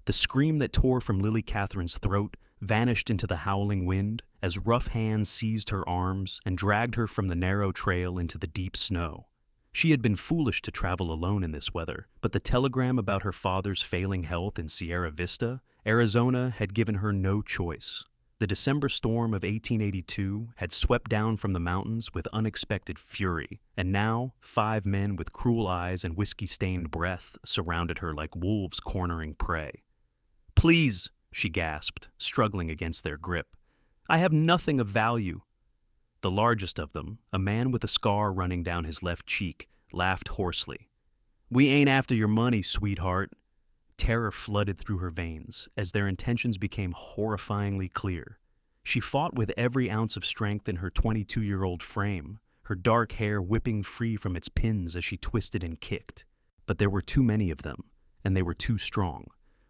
The scream that tore from Lily Catherine's throat vanished into the howling wind as rough hands seized her arms and dragged her from the narrow trail into the deep snow. She had been foolish to travel alone in this weather, but the telegram about her father's failing health in Sierra Vista, Arizona, had given her no choice. The December storm of 1882 had swept down from the mountains with unexpected fury, and now 5 men with cruel eyes and whiskey-stained breath surrounded her like wolves cornering prey. "Please," she gasped, struggling against their grip. "I have nothing of value." The largest of them, a man with a scar running down his left cheek, laughed hoarsely. "We ain't after your money, sweetheart." Terror flooded through her veins as their intentions became horrifyingly clear. She fought with every ounce of strength in her 22-year-old frame, her dark hair whipping free from its pins as she twisted and kicked. But there were too many of them, and they were too strong.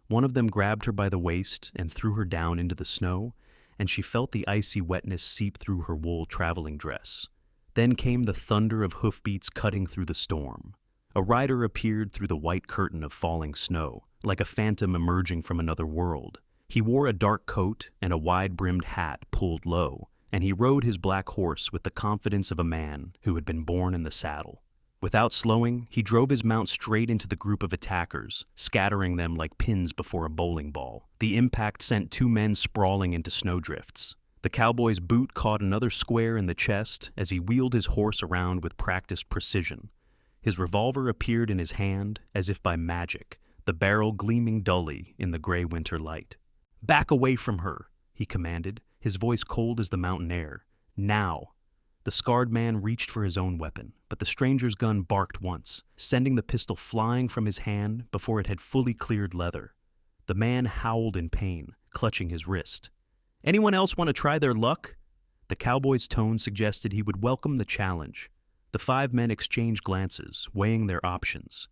One of them grabbed her by the waist and threw her down into the snow, and she felt the icy wetness seep through her wool traveling dress. Then came the thunder of hoofbeats cutting through the storm. A rider appeared through the white curtain of falling snow, like a phantom emerging from another world. He wore a dark coat and a wide-brimmed hat pulled low, and he rode his black horse with the confidence of a man who had been born in the saddle. Without slowing, he drove his mount straight into the group of attackers, scattering them like pins before a bowling ball. The impact sent 2 men sprawling into snowdrifts. The cowboy's boot caught another square in the chest as he wheeled his horse around with practiced precision. His revolver appeared in his hand as if by magic, the barrel gleaming dully in the gray winter light. "Back away from her," he commanded, his voice cold as the mountain air. "Now." The scarred man reached for his own weapon, but the stranger's gun barked once, sending the pistol flying from his hand before it had fully cleared leather. The man howled in pain, clutching his wrist. "Anyone else want to try their luck?" The cowboy's tone suggested he would welcome the challenge. The 5 men exchanged glances, weighing their options.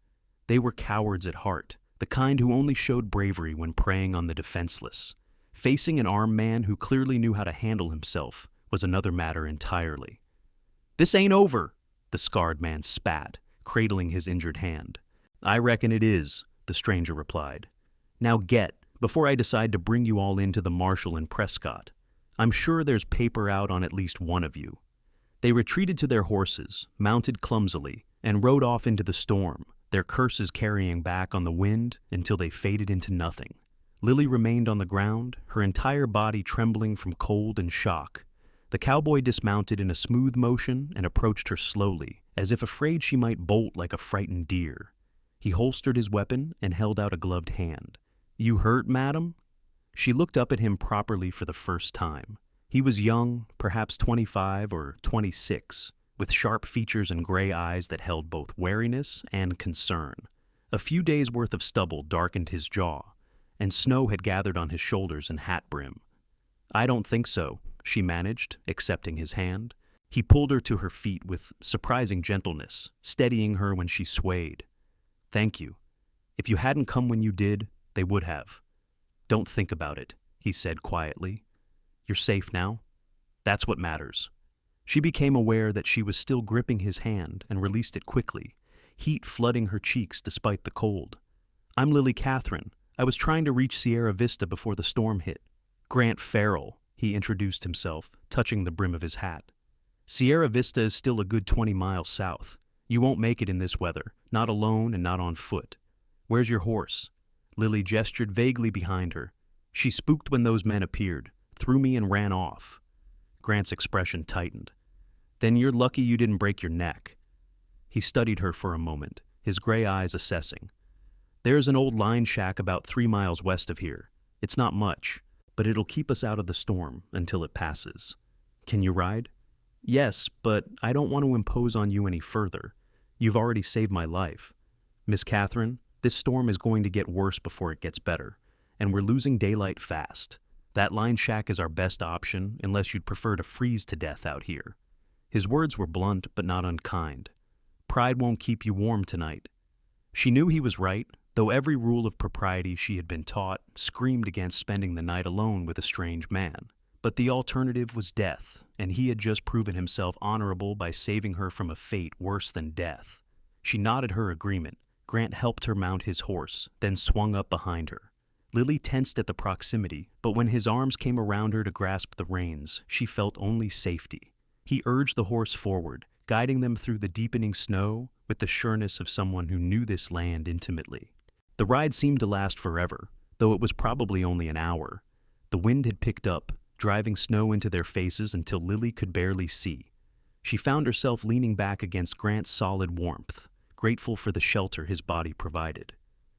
They were cowards at heart, the kind who only showed bravery when preying on the defenseless. Facing an armed man who clearly knew how to handle himself was another matter entirely. "This ain't over," the scarred man spat, cradling his injured hand. "I reckon it is," the stranger replied. "Now get, before I decide to bring you all into the marshal in Prescott. I'm sure there's paper out on at least one of you." They retreated to their horses, mounted clumsily, and rode off into the storm, their curses carrying back on the wind until they faded into nothing. Lily remained on the ground, her entire body trembling from cold and shock. The cowboy dismounted in a smooth motion and approached her slowly, as if afraid she might bolt like a frightened deer. He holstered his weapon and held out a gloved hand. "You hurt, madam?" She looked up at him properly for the first time. He was young, perhaps 25 or 26, with sharp features and gray eyes that held both wariness and concern. A few days' worth of stubble darkened his jaw, and snow had gathered on his shoulders and hat brim. "I don't think so," she managed, accepting his hand. He pulled her to her feet with surprising gentleness, steadying her when she swayed. "Thank you. If you hadn't come when you did, they would have." "Don't think about it," he said quietly. "You're safe now. That's what matters." She became aware that she was still gripping his hand and released it quickly, heat flooding her cheeks despite the cold. "I'm Lily Catherine. I was trying to reach Sierra Vista before the storm hit." "Grant Farrell," he introduced himself, touching the brim of his hat. "Sierra Vista is still a good 20 miles south. You won't make it in this weather, not alone and not on foot. Where's your horse?" Lily gestured vaguely behind her. "She spooked when those men appeared, threw me and ran off." Grant's expression tightened. "Then you're lucky you didn't break your neck." He studied her for a moment, his gray eyes assessing. "There's an old line shack about 3 miles west of here. It's not much, but it'll keep us out of the storm until it passes. Can you ride?" "Yes, but I don't want to impose on you any further. You've already saved my life. Miss Catherine, this storm is going to get worse before it gets better, and we're losing daylight fast. That line shack is our best option unless you'd prefer to freeze to death out here." His words were blunt but not unkind. "Pride won't keep you warm tonight." She knew he was right, though every rule of propriety she had been taught screamed against spending the night alone with a strange man. But the alternative was death, and he had just proven himself honorable by saving her from a fate worse than death. She nodded her agreement. Grant helped her mount his horse, then swung up behind her. Lily tensed at the proximity, but when his arms came around her to grasp the reins, she felt only safety. He urged the horse forward, guiding them through the deepening snow with the sureness of someone who knew this land intimately. The ride seemed to last forever, though it was probably only an hour. The wind had picked up, driving snow into their faces until Lily could barely see. She found herself leaning back against Grant's solid warmth, grateful for the shelter his body provided.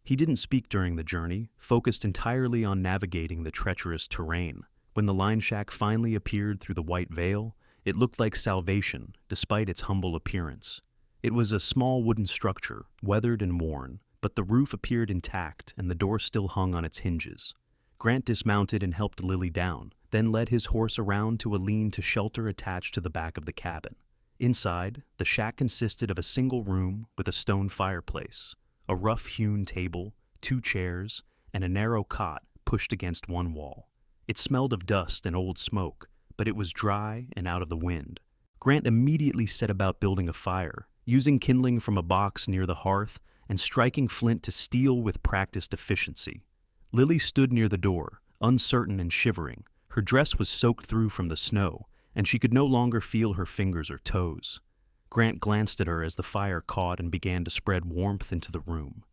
He didn't speak during the journey, focused entirely on navigating the treacherous terrain. When the line shack finally appeared through the white veil, it looked like salvation, despite its humble appearance. It was a small wooden structure, weathered and worn, but the roof appeared intact and the door still hung on its hinges. Grant dismounted and helped Lily down, then led his horse around to a lean-to shelter attached to the back of the cabin. Inside, the shack consisted of a single room with a stone fireplace, a rough-hewn table, 2 chairs, and a narrow cot pushed against one wall. It smelled of dust and old smoke, but it was dry and out of the wind. Grant immediately set about building a fire, using kindling from a box near the hearth and striking flint to steel with practiced efficiency. Lily stood near the door, uncertain and shivering. Her dress was soaked through from the snow, and she could no longer feel her fingers or toes. Grant glanced at her as the fire caught and began to spread warmth into the room.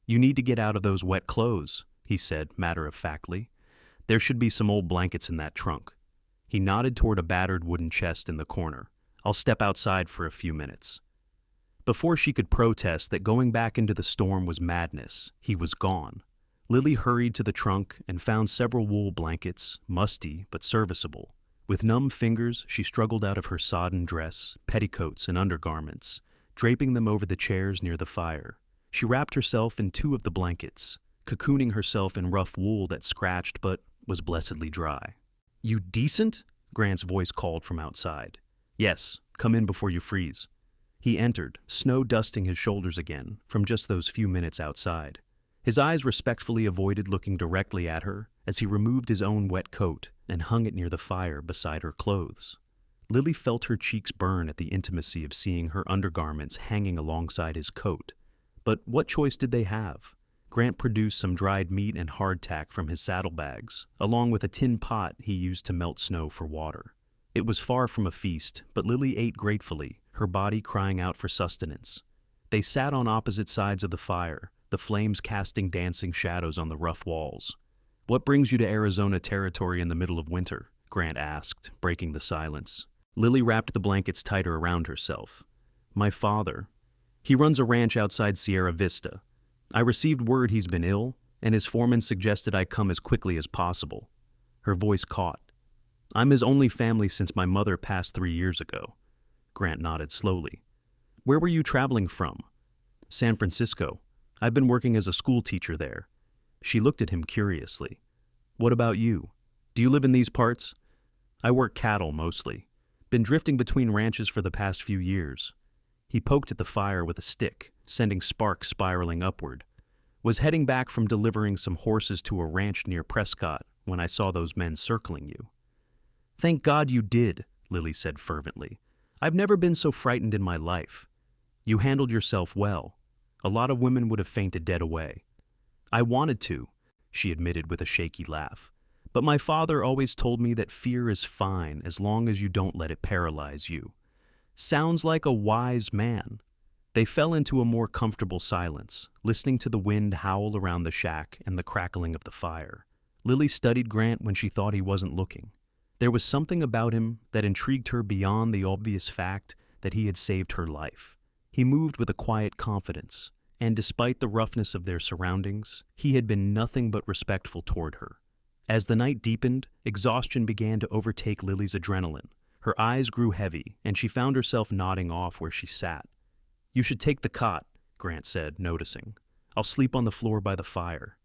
"You need to get out of those wet clothes," he said matter-of-factly. "There should be some old blankets in that trunk." He nodded toward a battered wooden chest in the corner. "I'll step outside for a few minutes." Before she could protest that going back into the storm was madness, he was gone. Lily hurried to the trunk and found several wool blankets, musty but serviceable. With numb fingers, she struggled out of her sodden dress, petticoats, and undergarments, draping them over the chairs near the fire. She wrapped herself in 2 of the blankets, cocooning herself in rough wool that scratched but was blessedly dry. "You decent?" Grant's voice called from outside. "Yes, come in before you freeze." He entered, snow dusting his shoulders again from just those few minutes outside. His eyes respectfully avoided looking directly at her as he removed his own wet coat and hung it near the fire beside her clothes. Lily felt her cheeks burn at the intimacy of seeing her undergarments hanging alongside his coat. But what choice did they have? Grant produced some dried meat and hardtack from his saddlebags, along with a tin pot he used to melt snow for water. It was far from a feast, but Lily ate gratefully, her body crying out for sustenance. They sat on opposite sides of the fire, the flames casting dancing shadows on the rough walls. "What brings you to Arizona territory in the middle of winter?" Grant asked, breaking the silence. Lily wrapped the blankets tighter around herself. "My father. He runs a ranch outside Sierra Vista. I received word he's been ill, and his foreman suggested I come as quickly as possible." Her voice caught. "I'm his only family since my mother passed 3 years ago." Grant nodded slowly. "Where were you traveling from?" "San Francisco. I've been working as a school teacher there." She looked at him curiously. "What about you? Do you live in these parts?" "I work cattle mostly. Been drifting between ranches for the past few years." He poked at the fire with a stick, sending sparks spiraling upward. "Was heading back from delivering some horses to a ranch near Prescott when I saw those men circling you." "Thank God you did," Lily said fervently. "I've never been so frightened in my life. You handled yourself well. A lot of women would have fainted dead away." "I wanted to," she admitted with a shaky laugh. "But my father always told me that fear is fine as long as you don't let it paralyze you." "Sounds like a wise man." They fell into a more comfortable silence, listening to the wind howl around the shack and the crackling of the fire. Lily studied Grant when she thought he wasn't looking. There was something about him that intrigued her beyond the obvious fact that he had saved her life. He moved with a quiet confidence, and despite the roughness of their surroundings, he had been nothing but respectful toward her. As the night deepened, exhaustion began to overtake Lily's adrenaline. Her eyes grew heavy, and she found herself nodding off where she sat. "You should take the cot," Grant said, noticing. "I'll sleep on the floor by the fire."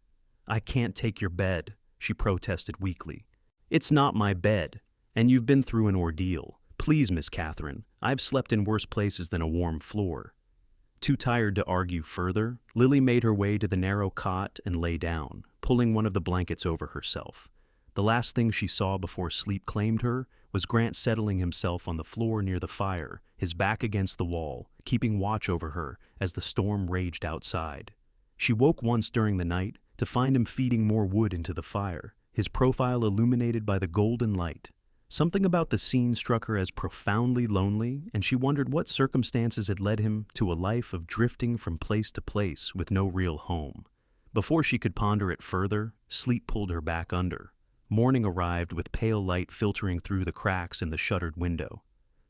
"I can't take your bed," she protested weakly. "It's not my bed, and you've been through an ordeal. Please, Miss Catherine, I've slept in worse places than a warm floor." Too tired to argue further, Lily made her way to the narrow cot and lay down, pulling one of the blankets over herself. The last thing she saw before sleep claimed her was Grant settling himself on the floor near the fire, his back against the wall, keeping watch over her as the storm raged outside. She woke once during the night, to find him feeding more wood into the fire, his profile illuminated by the golden light. Something about the scene struck her as profoundly lonely, and she wondered what circumstances had led him to a life of drifting from place to place with no real home. Before she could ponder it further, sleep pulled her back under. Morning arrived with pale light filtering through the cracks in the shuttered window.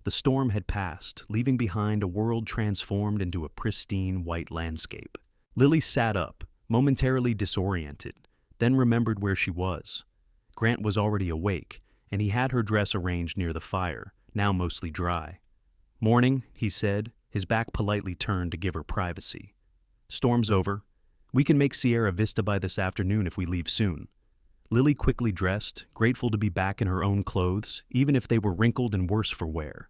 The storm had passed, leaving behind a world transformed into a pristine white landscape. Lily sat up, momentarily disoriented, then remembered where she was. Grant was already awake, and he had her dress arranged near the fire, now mostly dry. "Morning," he said, his back politely turned to give her privacy. "Storm's over. We can make Sierra Vista by this afternoon if we leave soon." Lily quickly dressed, grateful to be back in her own clothes, even if they were wrinkled and worse for wear.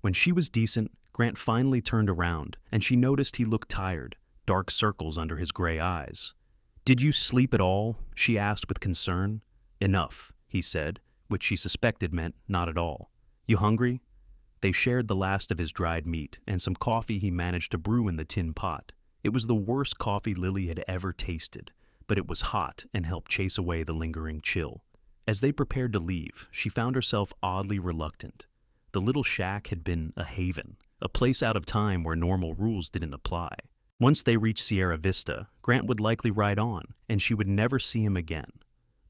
When she was decent, Grant finally turned around, and she noticed he looked tired, dark circles under his gray eyes. "Did you sleep at all?" she asked with concern. "Enough," he said, which she suspected meant not at all. "You hungry?" They shared the last of his dried meat and some coffee he managed to brew in the tin pot. It was the worst coffee Lily had ever tasted, but it was hot and helped chase away the lingering chill. As they prepared to leave, she found herself oddly reluctant. The little shack had been a haven, a place out of time where normal rules didn't apply. Once they reached Sierra Vista, Grant would likely ride on, and she would never see him again.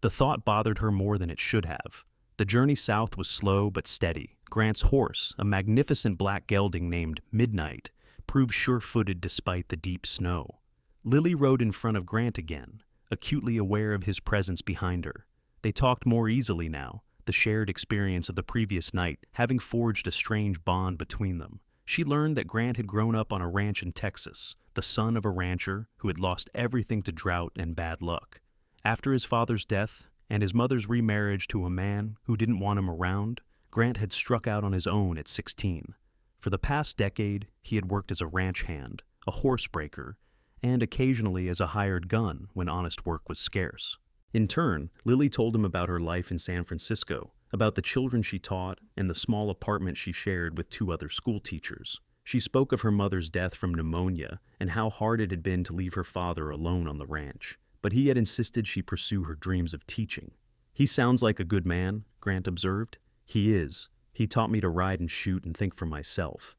The thought bothered her more than it should have. The journey south was slow but steady. Grant's horse, a magnificent black gelding named Midnight, proved sure-footed despite the deep snow. Lily rode in front of Grant again, acutely aware of his presence behind her. They talked more easily now, the shared experience of the previous night having forged a strange bond between them. She learned that Grant had grown up on a ranch in Texas, the son of a rancher who had lost everything to drought and bad luck. After his father's death and his mother's remarriage to a man who didn't want him around, Grant had struck out on his own at 16. For the past decade, he had worked as a ranch hand, a horsebreaker, and occasionally as a hired gun when honest work was scarce. In turn, Lily told him about her life in San Francisco, about the children she taught and the small apartment she shared with 2 other school teachers. She spoke of her mother's death from pneumonia and how hard it had been to leave her father alone on the ranch, but he had insisted she pursue her dreams of teaching. "He sounds like a good man," Grant observed. "He is. He taught me to ride and shoot and think for myself.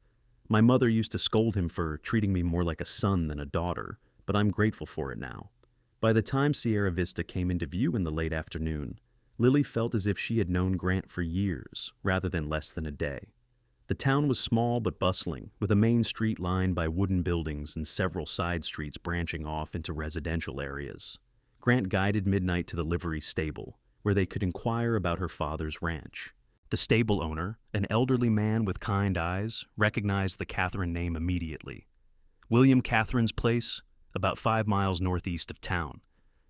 My mother used to scold him for treating me more like a son than a daughter, but I'm grateful for it now." By the time Sierra Vista came into view in the late afternoon, Lily felt as if she had known Grant for years, rather than less than a day. The town was small but bustling, with a main street lined by wooden buildings and several side streets branching off into residential areas. Grant guided Midnight to the livery stable, where they could inquire about her father's ranch. The stable owner, an elderly man with kind eyes, recognized the Catherine name immediately. "William Catherine's place? About 5 miles northeast of town.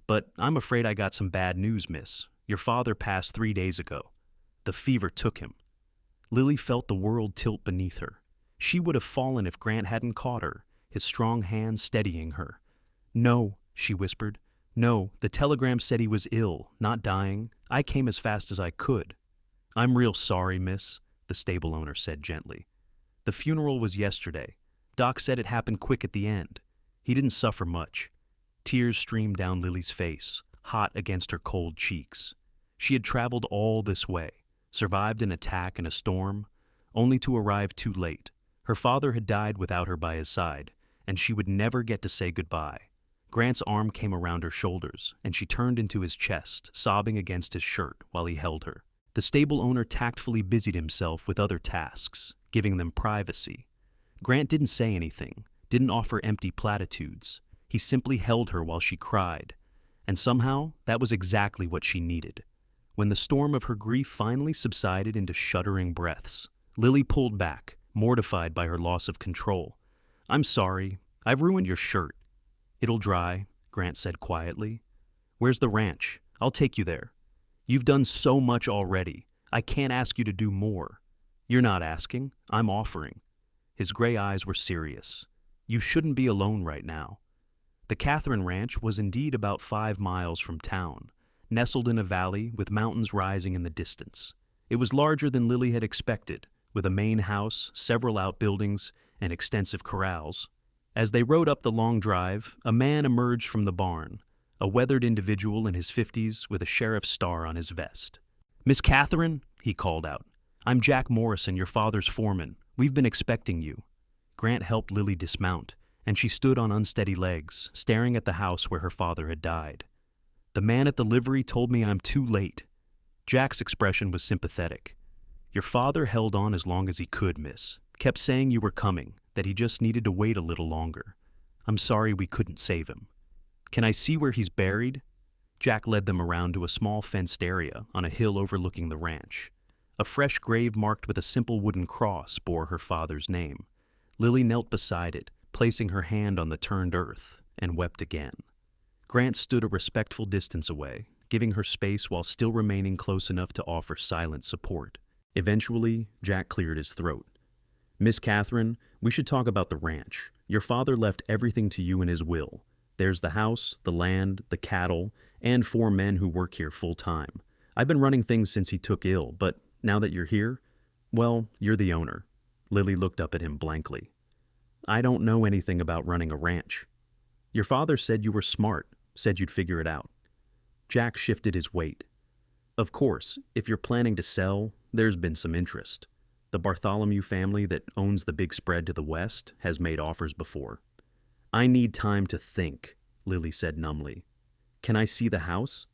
But I'm afraid I got some bad news, miss. Your father passed 3 days ago. The fever took him." Lily felt the world tilt beneath her. She would have fallen if Grant hadn't caught her, his strong hand steadying her. "No," she whispered. "No, the telegram said he was ill, not dying. I came as fast as I could." "I'm real sorry, miss," the stable owner said gently. "The funeral was yesterday. Doc said it happened quick at the end. He didn't suffer much." Tears streamed down Lily's face, hot against her cold cheeks. She had traveled all this way, survived an attack and a storm, only to arrive too late. Her father had died without her by his side, and she would never get to say goodbye. Grant's arm came around her shoulders, and she turned into his chest, sobbing against his shirt while he held her. The stable owner tactfully busied himself with other tasks, giving them privacy. Grant didn't say anything, didn't offer empty platitudes. He simply held her while she cried, and somehow that was exactly what she needed. When the storm of her grief finally subsided into shuddering breaths, Lily pulled back, mortified by her loss of control. "I'm sorry. I've ruined your shirt." "It'll dry," Grant said quietly. "Where's the ranch? I'll take you there." "You've done so much already. I can't ask you to do more." "You're not asking. I'm offering." His gray eyes were serious. "You shouldn't be alone right now." The Catherine Ranch was indeed about 5 miles from town, nestled in a valley with mountains rising in the distance. It was larger than Lily had expected, with a main house, several outbuildings, and extensive corrals. As they rode up the long drive, a man emerged from the barn, a weathered individual in his 50s with a sheriff's star on his vest. "Miss Catherine," he called out, "I'm Jack Morrison, your father's foreman. We've been expecting you." Grant helped Lily dismount, and she stood on unsteady legs, staring at the house where her father had died. "The man at the livery told me I'm too late." Jack's expression was sympathetic. "Your father held on as long as he could, miss. Kept saying you were coming, that he just needed to wait a little longer. I'm sorry we couldn't save him." "Can I see where he's buried?" Jack led them around to a small fenced area on a hill overlooking the ranch. A fresh grave marked with a simple wooden cross bore her father's name. Lily knelt beside it, placing her hand on the turned earth, and wept again. Grant stood a respectful distance away, giving her space while still remaining close enough to offer silent support. Eventually, Jack cleared his throat. "Miss Catherine, we should talk about the ranch. Your father left everything to you in his will. There's the house, the land, the cattle, and 4 men who work here full time. I've been running things since he took ill, but now that you're here, well, you're the owner." Lily looked up at him blankly. "I don't know anything about running a ranch." "Your father said you were smart, said you'd figure it out." Jack shifted his weight. "Of course, if you're planning to sell, there's been some interest. The Bartholomew family that owns the big spread to the west has made offers before." "I need time to think," Lily said numbly. "Can I see the house?"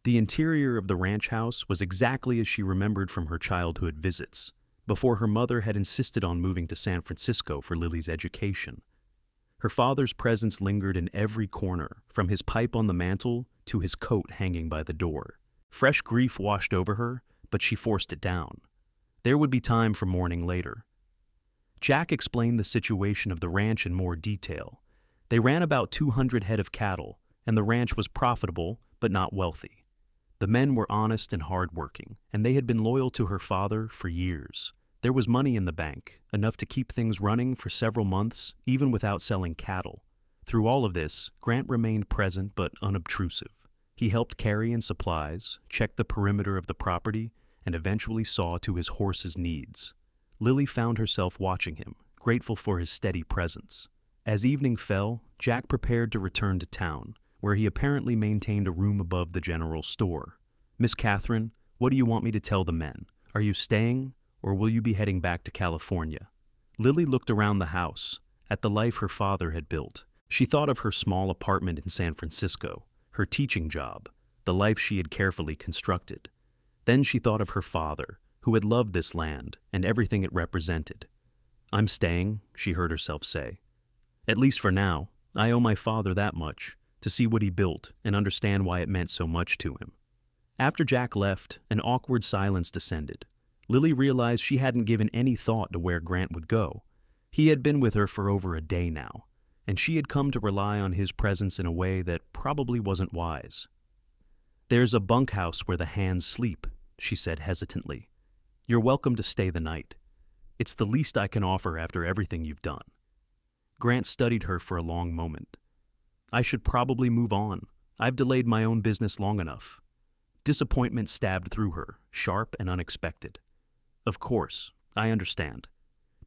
The interior of the ranch house was exactly as she remembered from her childhood visits, before her mother had insisted on moving to San Francisco for Lily's education. Her father's presence lingered in every corner, from his pipe on the mantel to his coat hanging by the door. Fresh grief washed over her, but she forced it down. There would be time for mourning later. Jack explained the situation of the ranch in more detail. They ran about 200 head of cattle, and the ranch was profitable but not wealthy. The men were honest and hardworking, and they had been loyal to her father for years. There was money in the bank, enough to keep things running for several months, even without selling cattle. Through all of this, Grant remained present but unobtrusive. He helped carry in supplies, checked the perimeter of the property, and eventually saw to his horse's needs. Lily found herself watching him, grateful for his steady presence. As evening fell, Jack prepared to return to town, where he apparently maintained a room above the general store. "Miss Catherine, what do you want me to tell the men? Are you staying, or will you be heading back to California?" Lily looked around the house, at the life her father had built. She thought of her small apartment in San Francisco, her teaching job, the life she had carefully constructed. Then she thought of her father, who had loved this land and everything it represented. "I'm staying," she heard herself say. "At least for now. I owe my father that much, to see what he built and understand why it meant so much to him." After Jack left, an awkward silence descended. Lily realized she hadn't given any thought to where Grant would go. He had been with her for over a day now, and she had come to rely on his presence in a way that probably wasn't wise. "There's a bunkhouse where the hands sleep," she said hesitantly. "You're welcome to stay the night. It's the least I can offer after everything you've done." Grant studied her for a long moment. "I should probably move on. I've delayed my own business long enough." Disappointment stabbed through her, sharp and unexpected. "Of course, I understand."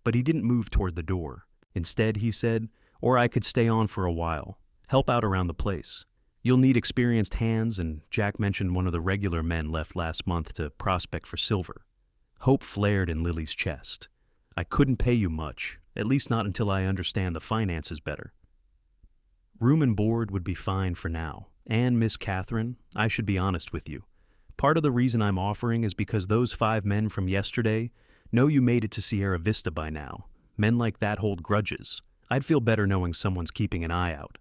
But he didn't move toward the door. Instead, he said, "Or I could stay on for a while, help out around the place. You'll need experienced hands, and Jack mentioned one of the regular men left last month to prospect for silver." Hope flared in Lily's chest. "I couldn't pay you much, at least not until I understand the finances better." "Room and board would be fine for now. And, Miss Catherine, I should be honest with you. Part of the reason I'm offering is because those 5 men from yesterday know you made it to Sierra Vista by now. Men like that hold grudges. I'd feel better knowing someone's keeping an eye out."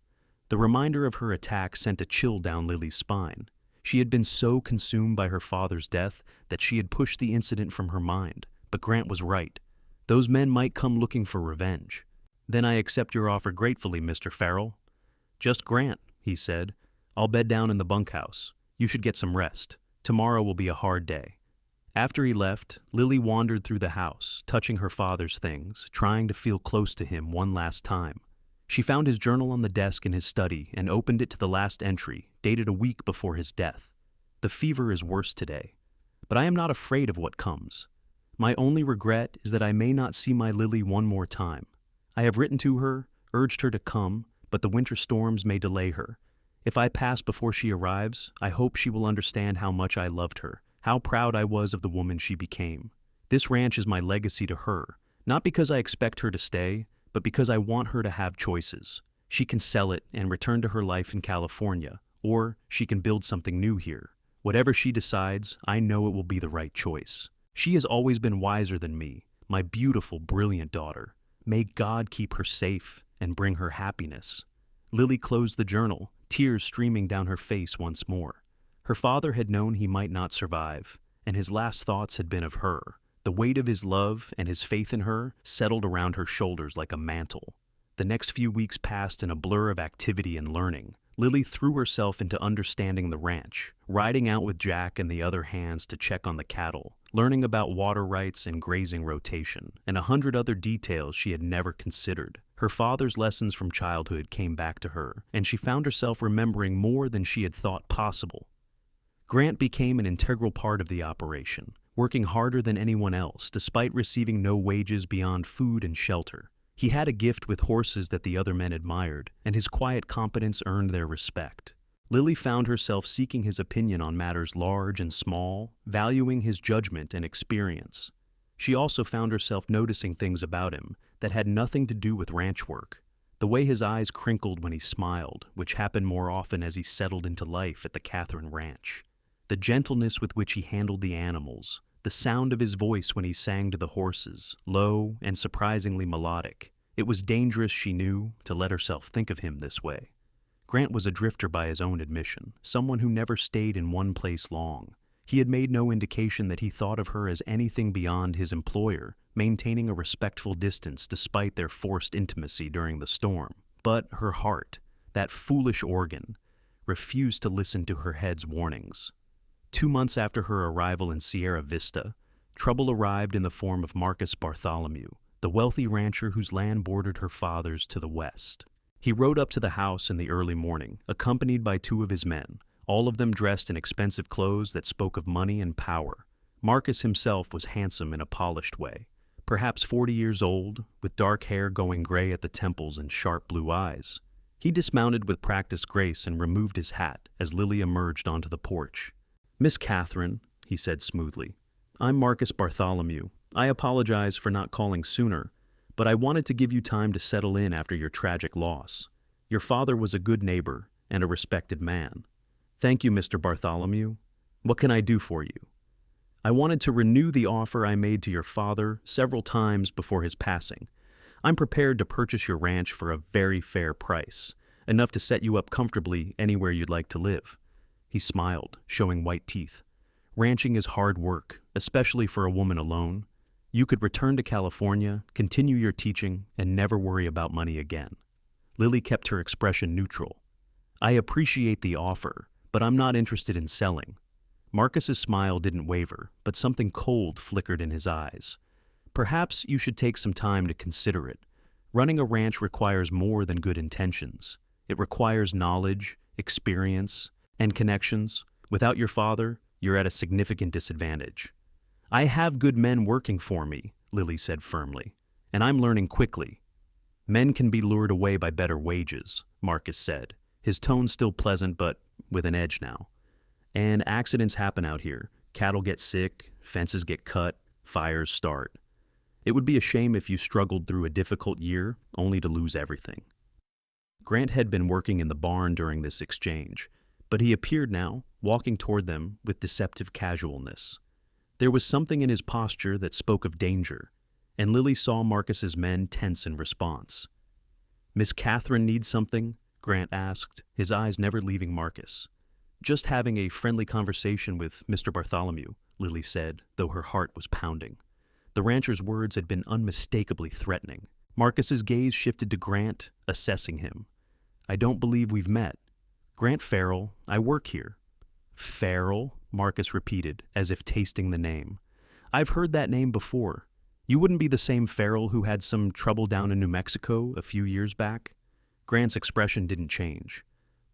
The reminder of her attack sent a chill down Lily's spine. She had been so consumed by her father's death that she had pushed the incident from her mind. But Grant was right. Those men might come looking for revenge. "Then I accept your offer gratefully, Mr. Farrell." "Just Grant," he said. "I'll bed down in the bunkhouse. You should get some rest. Tomorrow will be a hard day." After he left, Lily wandered through the house, touching her father's things, trying to feel close to him one last time. She found his journal on the desk in his study and opened it to the last entry, dated a week before his death. "The fever is worse today, but I am not afraid of what comes. My only regret is that I may not see my Lily one more time. I have written to her, urged her to come, but the winter storms may delay her. If I pass before she arrives, I hope she will understand how much I loved her, how proud I was of the woman she became. This ranch is my legacy to her, not because I expect her to stay, but because I want her to have choices. She can sell it and return to her life in California, or she can build something new here. Whatever she decides, I know it will be the right choice. She has always been wiser than me, my beautiful, brilliant daughter. May God keep her safe and bring her happiness. Lily closed the journal, tears streaming down her face once more. Her father had known he might not survive, and his last thoughts had been of her. The weight of his love and his faith in her settled around her shoulders like a mantle. The next few weeks passed in a blur of activity and learning. Lily threw herself into understanding the ranch, riding out with Jack and the other hands to check on the cattle, learning about water rights and grazing rotation, and 100 other details she had never considered. Her father's lessons from childhood came back to her, and she found herself remembering more than she had thought possible. Grant became an integral part of the operation, working harder than anyone else despite receiving no wages beyond food and shelter. He had a gift with horses that the other men admired, and his quiet competence earned their respect. Lily found herself seeking his opinion on matters large and small, valuing his judgment and experience. She also found herself noticing things about him that had nothing to do with ranch work. The way his eyes crinkled when he smiled, which happened more often as he settled into life at the Catherine Ranch. The gentleness with which he handled the animals, the sound of his voice when he sang to the horses, low and surprisingly melodic. It was dangerous, she knew, to let herself think of him this way. Grant was a drifter by his own admission, someone who never stayed in one place long. He had made no indication that he thought of her as anything beyond his employer, maintaining a respectful distance despite their forced intimacy during the storm. But her heart, that foolish organ, refused to listen to her head's warnings. 2 months after her arrival in Sierra Vista, trouble arrived in the form of Marcus Bartholomew, the wealthy rancher whose land bordered her father's to the west. He rode up to the house in the early morning, accompanied by 2 of his men, all of them dressed in expensive clothes that spoke of money and power. Marcus himself was handsome in a polished way, perhaps 40 years old, with dark hair going gray at the temples and sharp blue eyes. He dismounted with practiced grace and removed his hat as Lily emerged onto the porch. "Miss Catherine," he said smoothly, "I'm Marcus Bartholomew. I apologize for not calling sooner, but I wanted to give you time to settle in after your tragic loss. Your father was a good neighbor and a respected man." "Thank you, Mr. Bartholomew. What can I do for you?" "I wanted to renew the offer I made to your father several times before his passing. I'm prepared to purchase your ranch for a very fair price, enough to set you up comfortably anywhere you'd like to live." He smiled, showing white teeth. "Ranching is hard work, especially for a woman alone. You could return to California, continue your teaching, and never worry about money again." Lily kept her expression neutral. "I appreciate the offer, but I'm not interested in selling." Marcus's smile didn't waver, but something cold flickered in his eyes. "Perhaps you should take some time to consider it. Running a ranch requires more than good intentions. It requires knowledge, experience, and connections. Without your father, you're at a significant disadvantage." "I have good men working for me," Lily said firmly, "and I'm learning quickly." "Men can be lured away by better wages," Marcus said, his tone still pleasant but with an edge now. "And accidents happen out here. Cattle get sick, fences get cut, fires start. It would be a shame if you struggled through a difficult year only to lose everything." Grant had been working in the barn during this exchange, but he appeared now, walking toward them with deceptive casualness. There was something in his posture that spoke of danger, and Lily saw Marcus's men tense in response. "Miss Catherine needs something?" Grant asked, his eyes never leaving Marcus. "Just having a friendly conversation with Mr. Bartholomew," Lily said, though her heart was pounding. The rancher's words had been unmistakably threatening. Marcus's gaze shifted to Grant, assessing him. "I don't believe we've met." "Grant Farrell, I work here." "Farrell?" Marcus repeated, as if tasting the name. "I've heard that name before. You wouldn't be the same Farrell who had some trouble down in New Mexico a few years back?" Grant's expression didn't change.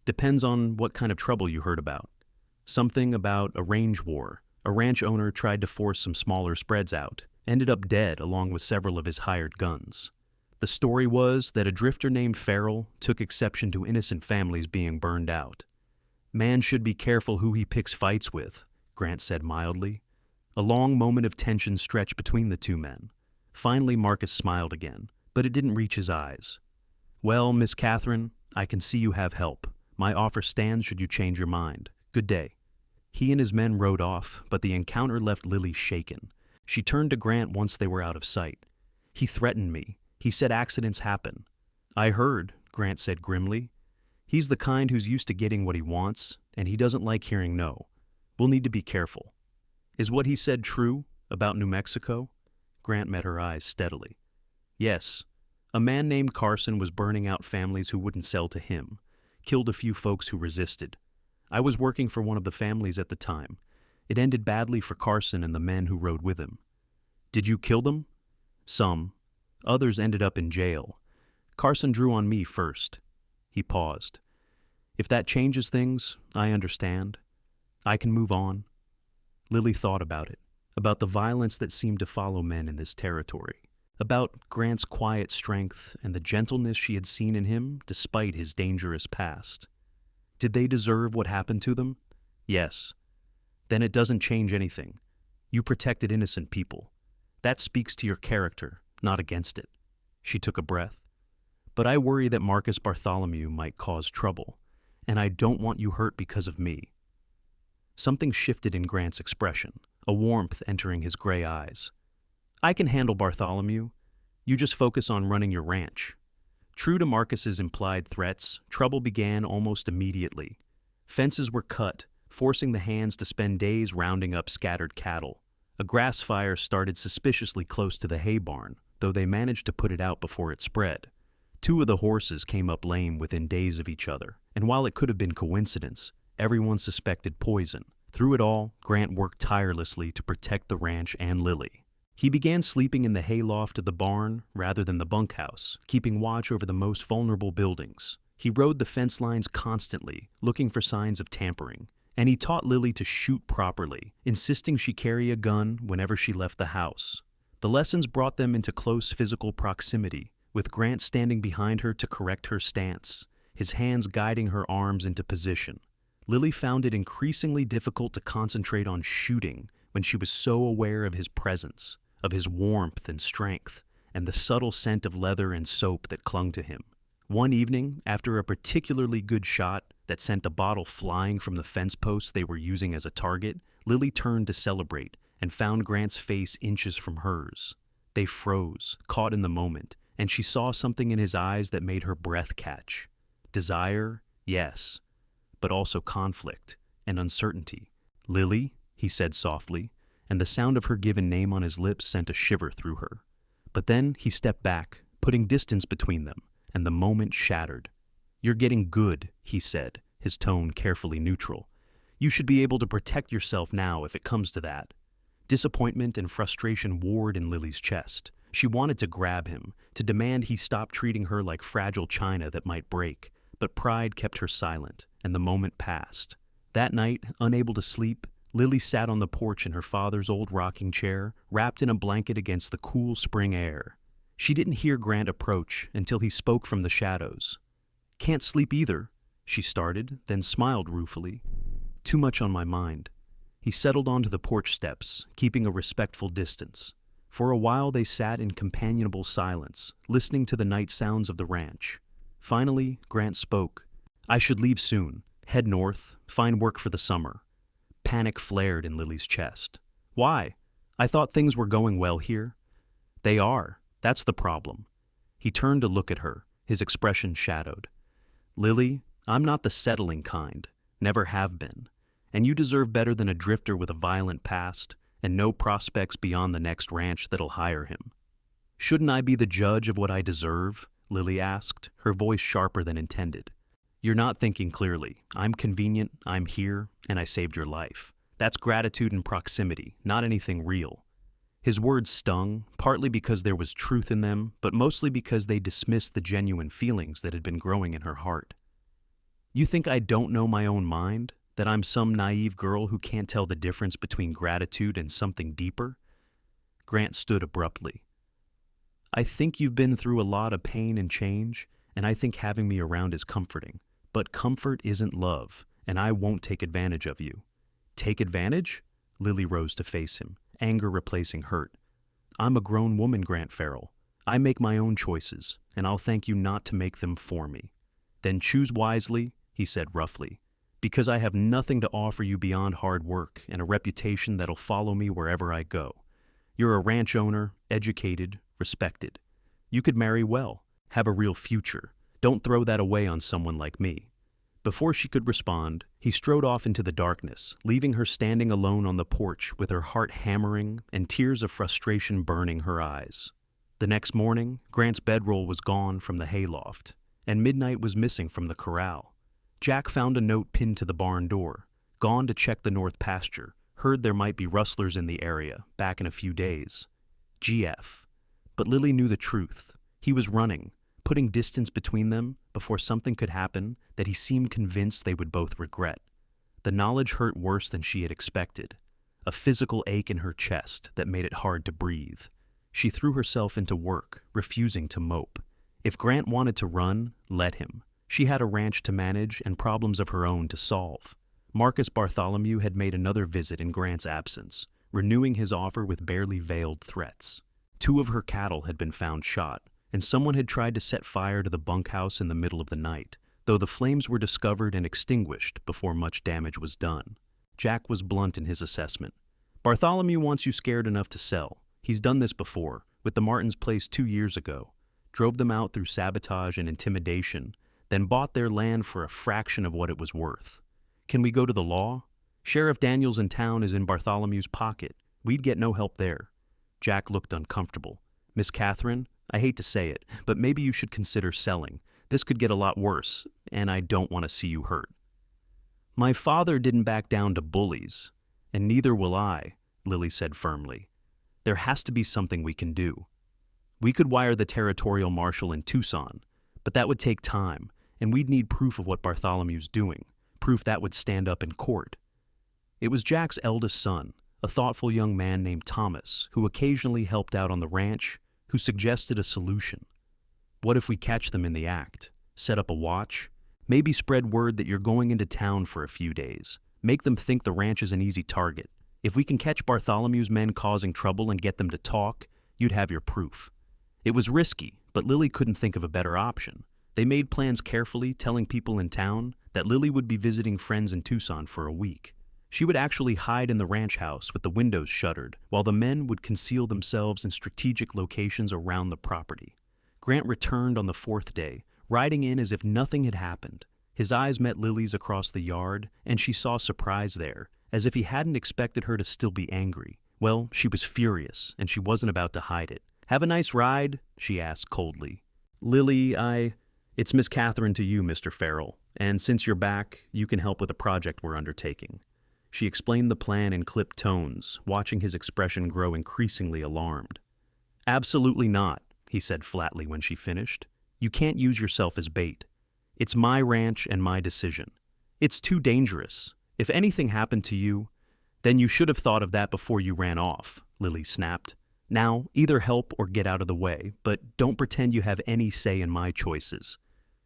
"Depends on what kind of trouble you heard about. Something about a range war. A ranch owner tried to force some smaller spreads out, ended up dead along with several of his hired guns." The story was that a drifter named Farrell took exception to innocent families being burned out. Man should be careful who he picks fights with, Grant said mildly. A long moment of tension stretched between the two men. Finally, Marcus smiled again, but it didn't reach his eyes. Well, Miss Catherine, I can see you have help. My offer stands should you change your mind. Good day. He and his men rode off, but the encounter left Lily shaken. She turned to Grant once they were out of sight. He threatened me. He said accidents happen. I heard, Grant said grimly. He's the kind who's used to getting what he wants, and he doesn't like hearing no. We'll need to be careful. Is what he said true about New Mexico? Grant met her eyes steadily. Yes. A man named Carson was burning out families who wouldn't sell to him, killed a few folks who resisted. I was working for one of the families at the time. It ended badly for Carson and the men who rode with him. Did you kill them? Some. Others ended up in jail. Carson drew on me first. He paused. If that changes things, I understand. I can move on. Lily thought about it, about the violence that seemed to follow men in this territory, about Grant's quiet strength and the gentleness she had seen in him despite his dangerous past. Did they deserve what happened to them? Yes. Then it doesn't change anything. You protected innocent people. That speaks to your character, not against it. She took a breath. But I worry that Marcus Bartholomew might cause trouble, and I don't want you hurt because of me. Something shifted in Grant's expression, a warmth entering his gray eyes. I can handle Bartholomew. You just focus on running your ranch. True to Marcus's implied threats, trouble began almost immediately. Fences were cut, forcing the hands to spend days rounding up scattered cattle. A grass fire started suspiciously close to the hay barn, though they managed to put it out before it spread. 2 of the horses came up lame within days of each other, and while it could have been coincidence, everyone suspected poison. Through it all, Grant worked tirelessly to protect the ranch and Lily. He began sleeping in the hayloft of the barn rather than the bunkhouse, keeping watch over the most vulnerable buildings. He rode the fence lines constantly, looking for signs of tampering, and he taught Lily to shoot properly, insisting she carry a gun whenever she left the house. The lessons brought them into close physical proximity, with Grant standing behind her to correct her stance, his hands guiding her arms into position. Lily found it increasingly difficult to concentrate on shooting when she was so aware of his presence, of his warmth and strength, and the subtle scent of leather and soap that clung to him. One evening, after a particularly good shot that sent a bottle flying from the fence posts they were using as a target, Lily turned to celebrate and found Grant's face inches from hers. They froze, caught in the moment, and she saw something in his eyes that made her breath catch. Desire, yes, but also conflict and uncertainty. Lily, he said softly, and the sound of her given name on his lips sent a shiver through her. But then he stepped back, putting distance between them, and the moment shattered. You're getting good, he said, his tone carefully neutral. You should be able to protect yourself now if it comes to that. Disappointment and frustration warred in Lily's chest. She wanted to grab him, to demand he stop treating her like fragile china that might break, but pride kept her silent, and the moment passed. That night, unable to sleep, Lily sat on the porch in her father's old rocking chair, wrapped in a blanket against the cool spring air. She didn't hear Grant approach until he spoke from the shadows. Can't sleep either, she started, then smiled ruefully. Too much on my mind. He settled onto the porch steps, keeping a respectful distance. For a while they sat in companionable silence, listening to the night sounds of the ranch. Finally, Grant spoke. I should leave soon, head north, find work for the summer. Panic flared in Lily's chest. Why? I thought things were going well here. They are. That's the problem. He turned to look at her, his expression shadowed. Lily, I'm not the settling kind, never have been, and you deserve better than a drifter with a violent past and no prospects beyond the next ranch that'll hire him. Shouldn't I be the judge of what I deserve? Lily asked, her voice sharper than intended. You're not thinking clearly. I'm convenient, I'm here, and I saved your life. That's gratitude and proximity, not anything real. His words stung, partly because there was truth in them, but mostly because they dismissed the genuine feelings that had been growing in her heart. You think I don't know my own mind? That I'm some naive girl who can't tell the difference between gratitude and something deeper? Grant stood abruptly. I think you've been through a lot of pain and change, and I think having me around is comforting. But comfort isn't love, and I won't take advantage of you." "Take advantage?" Lily rose to face him, anger replacing hurt. "I'm a grown woman, Grant Farrell. I make my own choices, and I'll thank you not to make them for me." "Then choose wisely," he said roughly, "because I have nothing to offer you beyond hard work and a reputation that'll follow me wherever I go. You're a ranch owner, educated, respected. You could marry well, have a real future. Don't throw that away on someone like me." Before she could respond, he strode off into the darkness, leaving her standing alone on the porch with her heart hammering and tears of frustration burning her eyes. The next morning, Grant's bedroll was gone from the hayloft, and Midnight was missing from the corral. Jack found a note pinned to the barn door. "Gone to check the north pasture. Heard there might be rustlers in the area, back in a few days. GF. But Lily knew the truth. He was running, putting distance between them before something could happen that he seemed convinced they would both regret. The knowledge hurt worse than she had expected, a physical ache in her chest that made it hard to breathe. She threw herself into work, refusing to mope. If Grant wanted to run, let him. She had a ranch to manage and problems of her own to solve. Marcus Bartholomew had made another visit in Grant's absence, renewing his offer with barely veiled threats. 2 of her cattle had been found shot, and someone had tried to set fire to the bunkhouse in the middle of the night, though the flames were discovered and extinguished before much damage was done. Jack was blunt in his assessment. "Bartholomew wants you scared enough to sell. He's done this before, with the Martins' place 2 years ago. Drove them out through sabotage and intimidation, then bought their land for a fraction of what it was worth. Can we go to the law? Sheriff Daniels in town is in Bartholomew's pocket. We'd get no help there." Jack looked uncomfortable. "Miss Catherine, I hate to say it, but maybe you should consider selling. This could get a lot worse, and I don't want to see you hurt." "My father didn't back down to bullies, and neither will I," Lily said firmly. "There has to be something we can do. We could wire the territorial marshal in Tucson, but that would take time, and we'd need proof of what Bartholomew's doing, proof that would stand up in court." It was Jack's eldest son, a thoughtful young man named Thomas, who occasionally helped out on the ranch, who suggested a solution. "What if we catch them in the act? Set up a watch? Maybe spread word that you're going into town for a few days. Make them think the ranch is an easy target. If we can catch Bartholomew's men causing trouble and get them to talk, you'd have your proof." It was risky, but Lily couldn't think of a better option. They made plans carefully, telling people in town that Lily would be visiting friends in Tucson for a week. She would actually hide in the ranch house with the windows shuttered, while the men would conceal themselves in strategic locations around the property. Grant returned on the 4th day, riding in as if nothing had happened. His eyes met Lily's across the yard, and she saw surprise there, as if he hadn't expected her to still be angry. Well, she was furious, and she wasn't about to hide it. "Have a nice ride?" she asked coldly. "Lily, It's Miss Catherine to you, Mr. Farrell, and since you're back, you can help with a project we're undertaking." She explained the plan in clipped tones, watching his expression grow increasingly alarmed. "Absolutely not," he said flatly when she finished. "You can't use yourself as bait. It's my ranch and my decision. It's too dangerous. If anything happened to you, then you should have thought of that before you ran off," Lily snapped. "Now, either help or get out of the way, but don't pretend you have any say in my choices."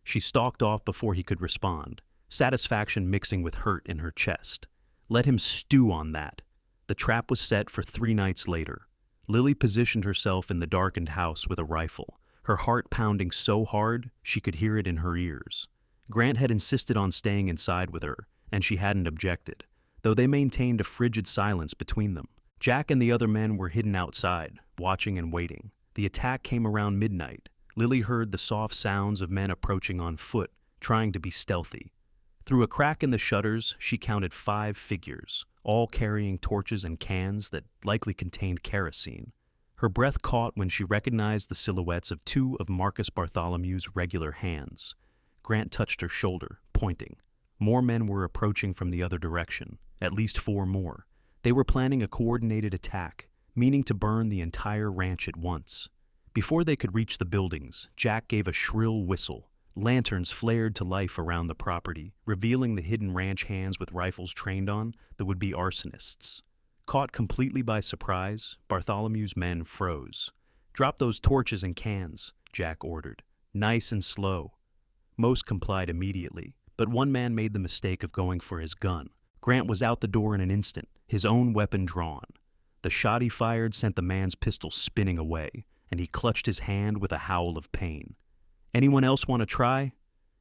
She stalked off before he could respond, satisfaction mixing with hurt in her chest. Let him stew on that. The trap was set for 3 nights later. Lily positioned herself in the darkened house with a rifle, her heart pounding so hard she could hear it in her ears. Grant had insisted on staying inside with her, and she hadn't objected, though they maintained a frigid silence between them. Jack and the other men were hidden outside, watching and waiting. The attack came around midnight. Lily heard the soft sounds of men approaching on foot, trying to be stealthy. Through a crack in the shutters, she counted 5 figures, all carrying torches and cans that likely contained kerosene. Her breath caught when she recognized the silhouettes of 2 of Marcus Bartholomew's regular hands. Grant touched her shoulder, pointing. More men were approaching from the other direction, at least 4 more. They were planning a coordinated attack, meaning to burn the entire ranch at once. Before they could reach the buildings, Jack gave a shrill whistle. Lanterns flared to life around the property, revealing the hidden ranch hands with rifles trained on the would-be arsonists. Caught completely by surprise, Bartholomew's men froze. "Drop those torches and cans," Jack ordered. "Nice and slow." Most complied immediately, but one man made the mistake of going for his gun. Grant was out the door in an instant, his own weapon drawn. The shot he fired sent the man's pistol spinning away, and he clutched his hand with a howl of pain. "Anyone else want to try?"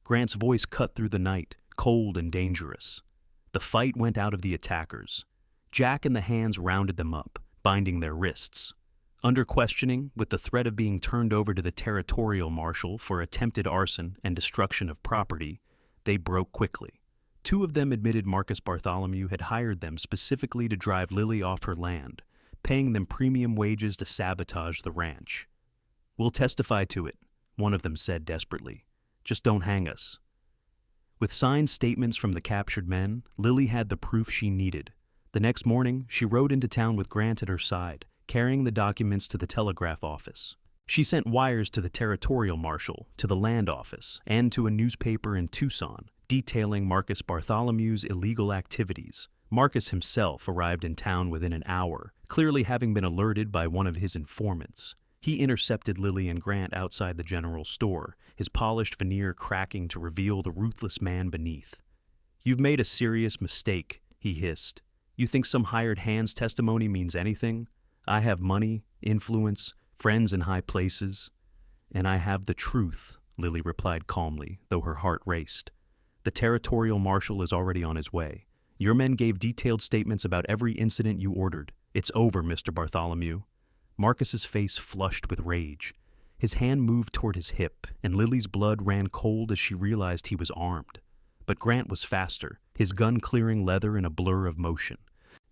Grant's voice cut through the night, cold and dangerous. The fight went out of the attackers. Jack and the hands rounded them up, binding their wrists. Under questioning, with the threat of being turned over to the territorial marshal for attempted arson and destruction of property, they broke quickly. Two of them admitted Marcus Bartholomew had hired them specifically to drive Lily off her land, paying them premium wages to sabotage the ranch. "We'll testify to it," one of them said desperately. "Just don't hang us." With signed statements from the captured men, Lily had the proof she needed. The next morning, she rode into town with Grant at her side, carrying the documents to the telegraph office. She sent wires to the territorial marshal, to the land office, and to a newspaper in Tucson, detailing Marcus Bartholomew's illegal activities. Marcus himself arrived in town within an hour, clearly having been alerted by one of his informants. He intercepted Lily and Grant outside the general store, his polished veneer cracking to reveal the ruthless man beneath. "You've made a serious mistake," he hissed. "You think some hired hand's testimony means anything? I have money, influence, friends in high places." "And I have the truth," Lily replied calmly, though her heart raced. "The territorial marshal is already on his way. Your men gave detailed statements about every incident you ordered. It's over, Mr. Bartholomew." Marcus's face flushed with rage. His hand moved toward his hip, and Lily's blood ran cold as she realized he was armed. But Grant was faster, his gun clearing leather in a blur of motion.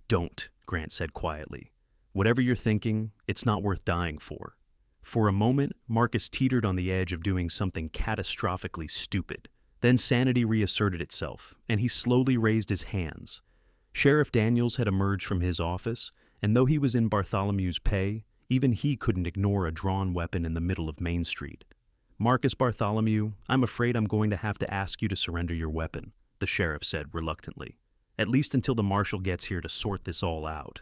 "Don't," Grant said quietly. "Whatever you're thinking, it's not worth dying for." For a moment, Marcus teetered on the edge of doing something catastrophically stupid. Then sanity reasserted itself, and he slowly raised his hands. Sheriff Daniels had emerged from his office, and though he was in Bartholomew's pay, even he couldn't ignore a drawn weapon in the middle of Main Street. "Marcus Bartholomew, I'm afraid I'm going to have to ask you to surrender your weapon," the sheriff said reluctantly, "at least until the marshal gets here to sort this all out."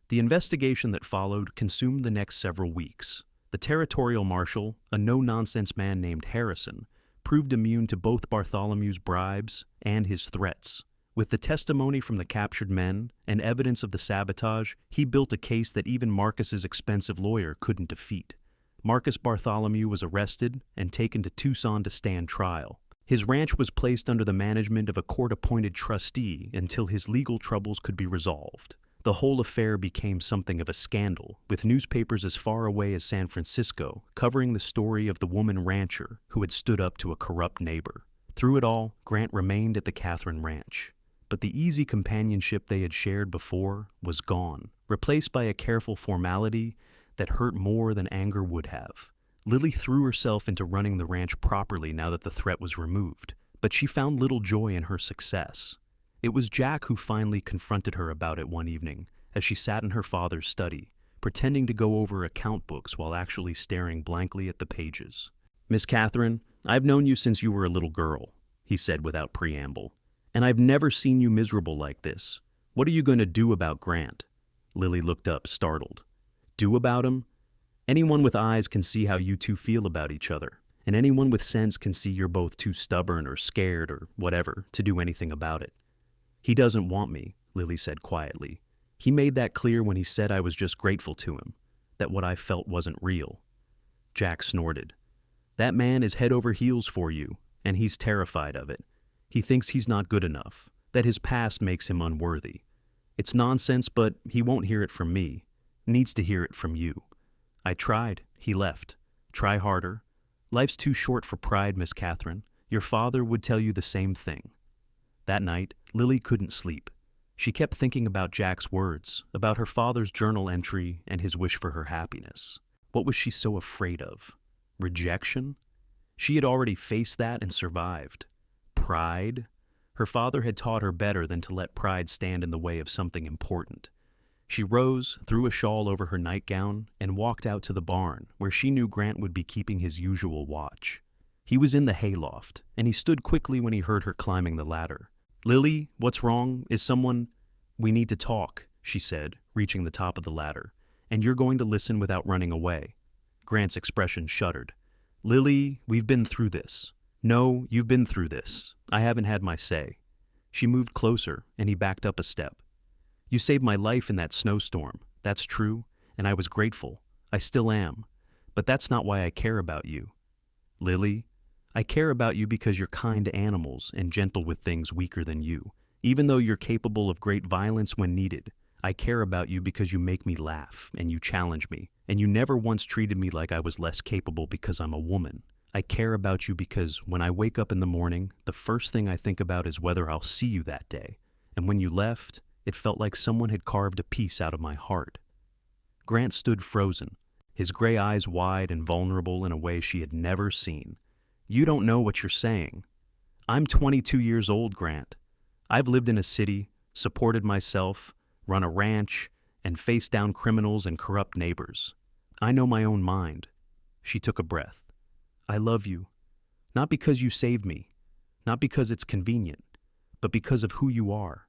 The investigation that followed consumed the next several weeks. The territorial marshal, a no-nonsense man named Harrison, proved immune to both Bartholomew's bribes and his threats. With the testimony from the captured men and evidence of the sabotage, he built a case that even Marcus's expensive lawyer couldn't defeat. Marcus Bartholomew was arrested and taken to Tucson to stand trial. His ranch was placed under the management of a court-appointed trustee until his legal troubles could be resolved. The whole affair became something of a scandal, with newspapers as far away as San Francisco covering the story of the woman rancher who had stood up to a corrupt neighbor. Through it all, Grant remained at the Catherine Ranch. But the easy companionship they had shared before was gone, replaced by a careful formality that hurt more than anger would have. Lily threw herself into running the ranch properly now that the threat was removed, but she found little joy in her success. It was Jack who finally confronted her about it one evening, as she sat in her father's study, pretending to go over account books while actually staring blankly at the pages. "Miss Catherine, I've known you since you were a little girl," he said without preamble, "and I've never seen you miserable like this. What are you going to do about Grant?" Lily looked up, startled. "Do about him? Anyone with eyes can see how you two feel about each other, and anyone with sense can see you're both too stubborn or scared or whatever to do anything about it." "He doesn't want me," Lily said quietly. "He made that clear when he said I was just grateful to him, that what I felt wasn't real." Jack snorted. "That man is head over heels for you, and he's terrified of it. He thinks he's not good enough, that his past makes him unworthy. It's nonsense, but he won't hear it from me. Needs to hear it from you. I tried. He left. Try harder. Life's too short for pride, Miss Catherine. Your father would tell you the same thing." That night, Lily couldn't sleep. She kept thinking about Jack's words, about her father's journal entry and his wish for her happiness. What was she so afraid of? Rejection? She had already faced that and survived. Pride? Her father had taught her better than to let pride stand in the way of something important. She rose, threw a shawl over her nightgown, and walked out to the barn, where she knew Grant would be keeping his usual watch. He was in the hayloft, and he stood quickly when he heard her climbing the ladder. "Lily, what's wrong? Is someone—" "We need to talk," she said, reaching the top of the ladder. "And you're going to listen without running away." Grant's expression shuddered. Lily, we've been through this. No, you've been through this. I haven't had my say. She moved closer, and he backed up a step. You saved my life in that snowstorm. That's true, and I was grateful. I still am. But that's not why I care about you. Lily, I care about you because you're kind to animals and gentle with things weaker than you. Even though you're capable of great violence when needed, I care about you because you make me laugh and you challenge me, and you never once treated me like I was less capable because I'm a woman. I care about you because when I wake up in the morning, the first thing I think about is whether I'll see you that day. And when you left, it felt like someone had carved a piece out of my heart. Grant stood frozen, his gray eyes wide and vulnerable in a way she had never seen. You don't know what you're saying. I'm 22 years old, Grant. I've lived in a city, supported myself, run a ranch, and faced down criminals and corrupt neighbors. I know my own mind. She took a breath. I love you. Not because you saved me, not because it's convenient, but because of who you are.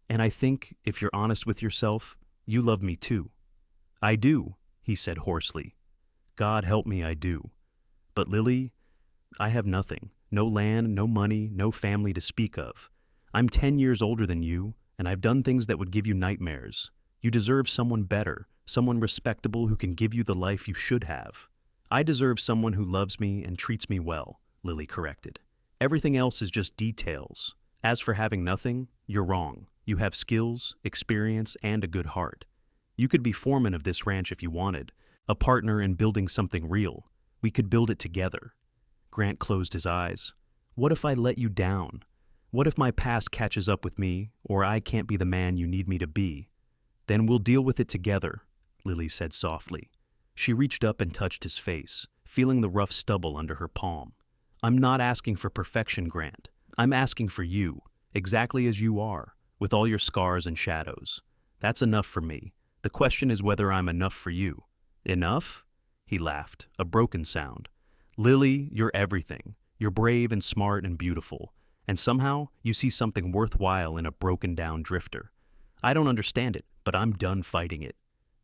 And I think, if you're honest with yourself, you love me too. I do, he said hoarsely. God help me, I do. But Lily, I have nothing. No land, no money, no family to speak of. I'm 10 years older than you, and I've done things that would give you nightmares. You deserve someone better, someone respectable who can give you the life you should have. I deserve someone who loves me and treats me well, Lily corrected. Everything else is just details. As for having nothing, you're wrong. You have skills, experience, and a good heart. You could be foreman of this ranch if you wanted, a partner in building something real. We could build it together. Grant closed his eyes. What if I let you down? What if my past catches up with me, or I can't be the man you need me to be? Then we'll deal with it together, Lily said softly. She reached up and touched his face, feeling the rough stubble under her palm. I'm not asking for perfection, Grant. I'm asking for you, exactly as you are, with all your scars and shadows. That's enough for me. The question is whether I'm enough for you. Enough? He laughed, a broken sound. Lily, you're everything. You're brave and smart and beautiful. And somehow, you see something worthwhile in a broken-down drifter. I don't understand it, but I'm done fighting it.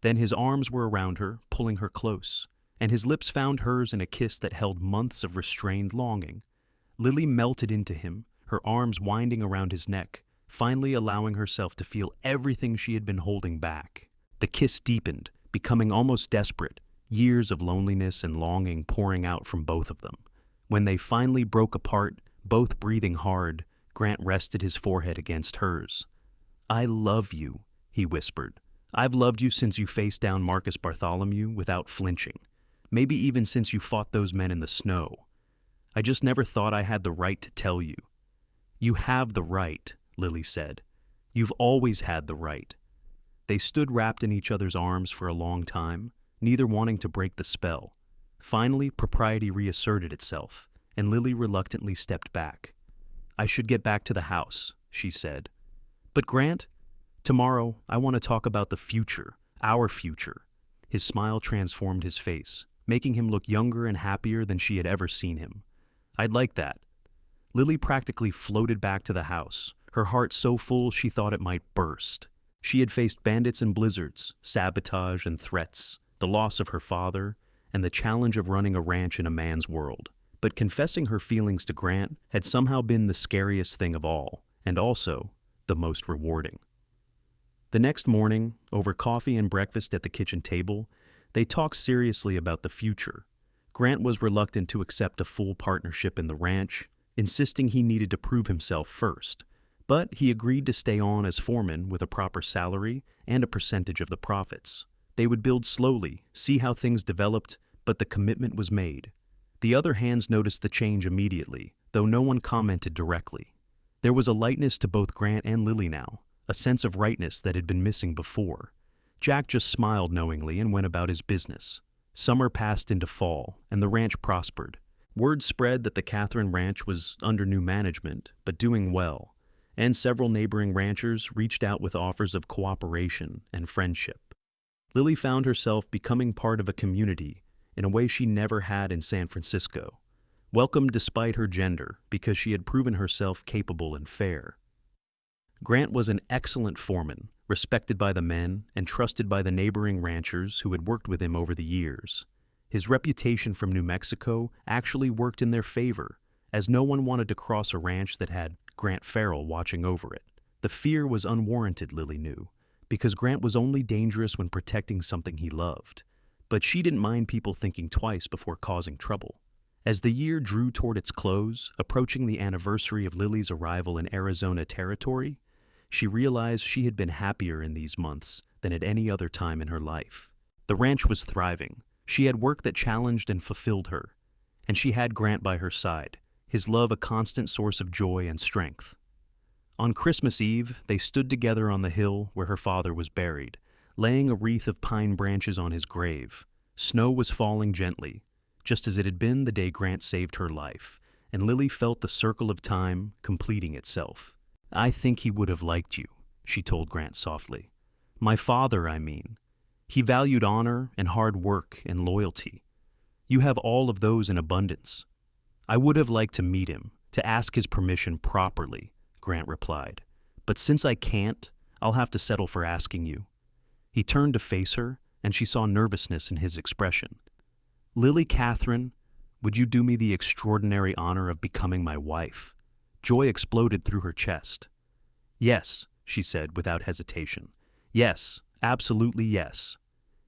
Then his arms were around her, pulling her close, and his lips found hers in a kiss that held months of restrained longing. Lily melted into him, her arms winding around his neck, finally allowing herself to feel everything she had been holding back. The kiss deepened, becoming almost desperate, years of loneliness and longing pouring out from both of them. When they finally broke apart, both breathing hard, Grant rested his forehead against hers. I love you, he whispered. I've loved you since you faced down Marcus Bartholomew without flinching. Maybe even since you fought those men in the snow. I just never thought I had the right to tell you. You have the right, Lily said. You've always had the right. They stood wrapped in each other's arms for a long time, neither wanting to break the spell. Finally, propriety reasserted itself, and Lily reluctantly stepped back. I should get back to the house, she said. But Grant, tomorrow I want to talk about the future, our future. His smile transformed his face, making him look younger and happier than she had ever seen him. I'd like that. Lily practically floated back to the house, her heart so full she thought it might burst. She had faced bandits and blizzards, sabotage and threats, the loss of her father, and the challenge of running a ranch in a man's world. But confessing her feelings to Grant had somehow been the scariest thing of all, and also the most rewarding. The next morning, over coffee and breakfast at the kitchen table, they talked seriously about the future. Grant was reluctant to accept a full partnership in the ranch, insisting he needed to prove himself first, but he agreed to stay on as foreman with a proper salary and a percentage of the profits. They would build slowly, see how things developed, but the commitment was made. The other hands noticed the change immediately, though no one commented directly. There was a lightness to both Grant and Lily now, a sense of rightness that had been missing before. Jack just smiled knowingly and went about his business. Summer passed into fall, and the ranch prospered. Word spread that the Catherine Ranch was under new management, but doing well, and several neighboring ranchers reached out with offers of cooperation and friendship. Lily found herself becoming part of a community in a way she never had in San Francisco, welcomed despite her gender because she had proven herself capable and fair. Grant was an excellent foreman, respected by the men and trusted by the neighboring ranchers who had worked with him over the years. His reputation from New Mexico actually worked in their favor, as no one wanted to cross a ranch that had Grant Farrell watching over it. The fear was unwarranted, Lily knew, because Grant was only dangerous when protecting something he loved. But she didn't mind people thinking twice before causing trouble. As the year drew toward its close, approaching the anniversary of Lily's arrival in Arizona territory, she realized she had been happier in these months than at any other time in her life. The ranch was thriving. She had work that challenged and fulfilled her, and she had Grant by her side, his love a constant source of joy and strength. On Christmas Eve, they stood together on the hill where her father was buried, laying a wreath of pine branches on his grave. Snow was falling gently, just as it had been the day Grant saved her life, and Lily felt the circle of time completing itself. "I think he would have liked you," she told Grant softly. "My father, I mean. He valued honor and hard work and loyalty. You have all of those in abundance. I would have liked to meet him, to ask his permission properly," Grant replied. "But since I can't, I'll have to settle for asking you." He turned to face her, and she saw nervousness in his expression. "Lily Catherine, would you do me the extraordinary honor of becoming my wife?" Joy exploded through her chest. "Yes," she said without hesitation. "Yes, absolutely yes."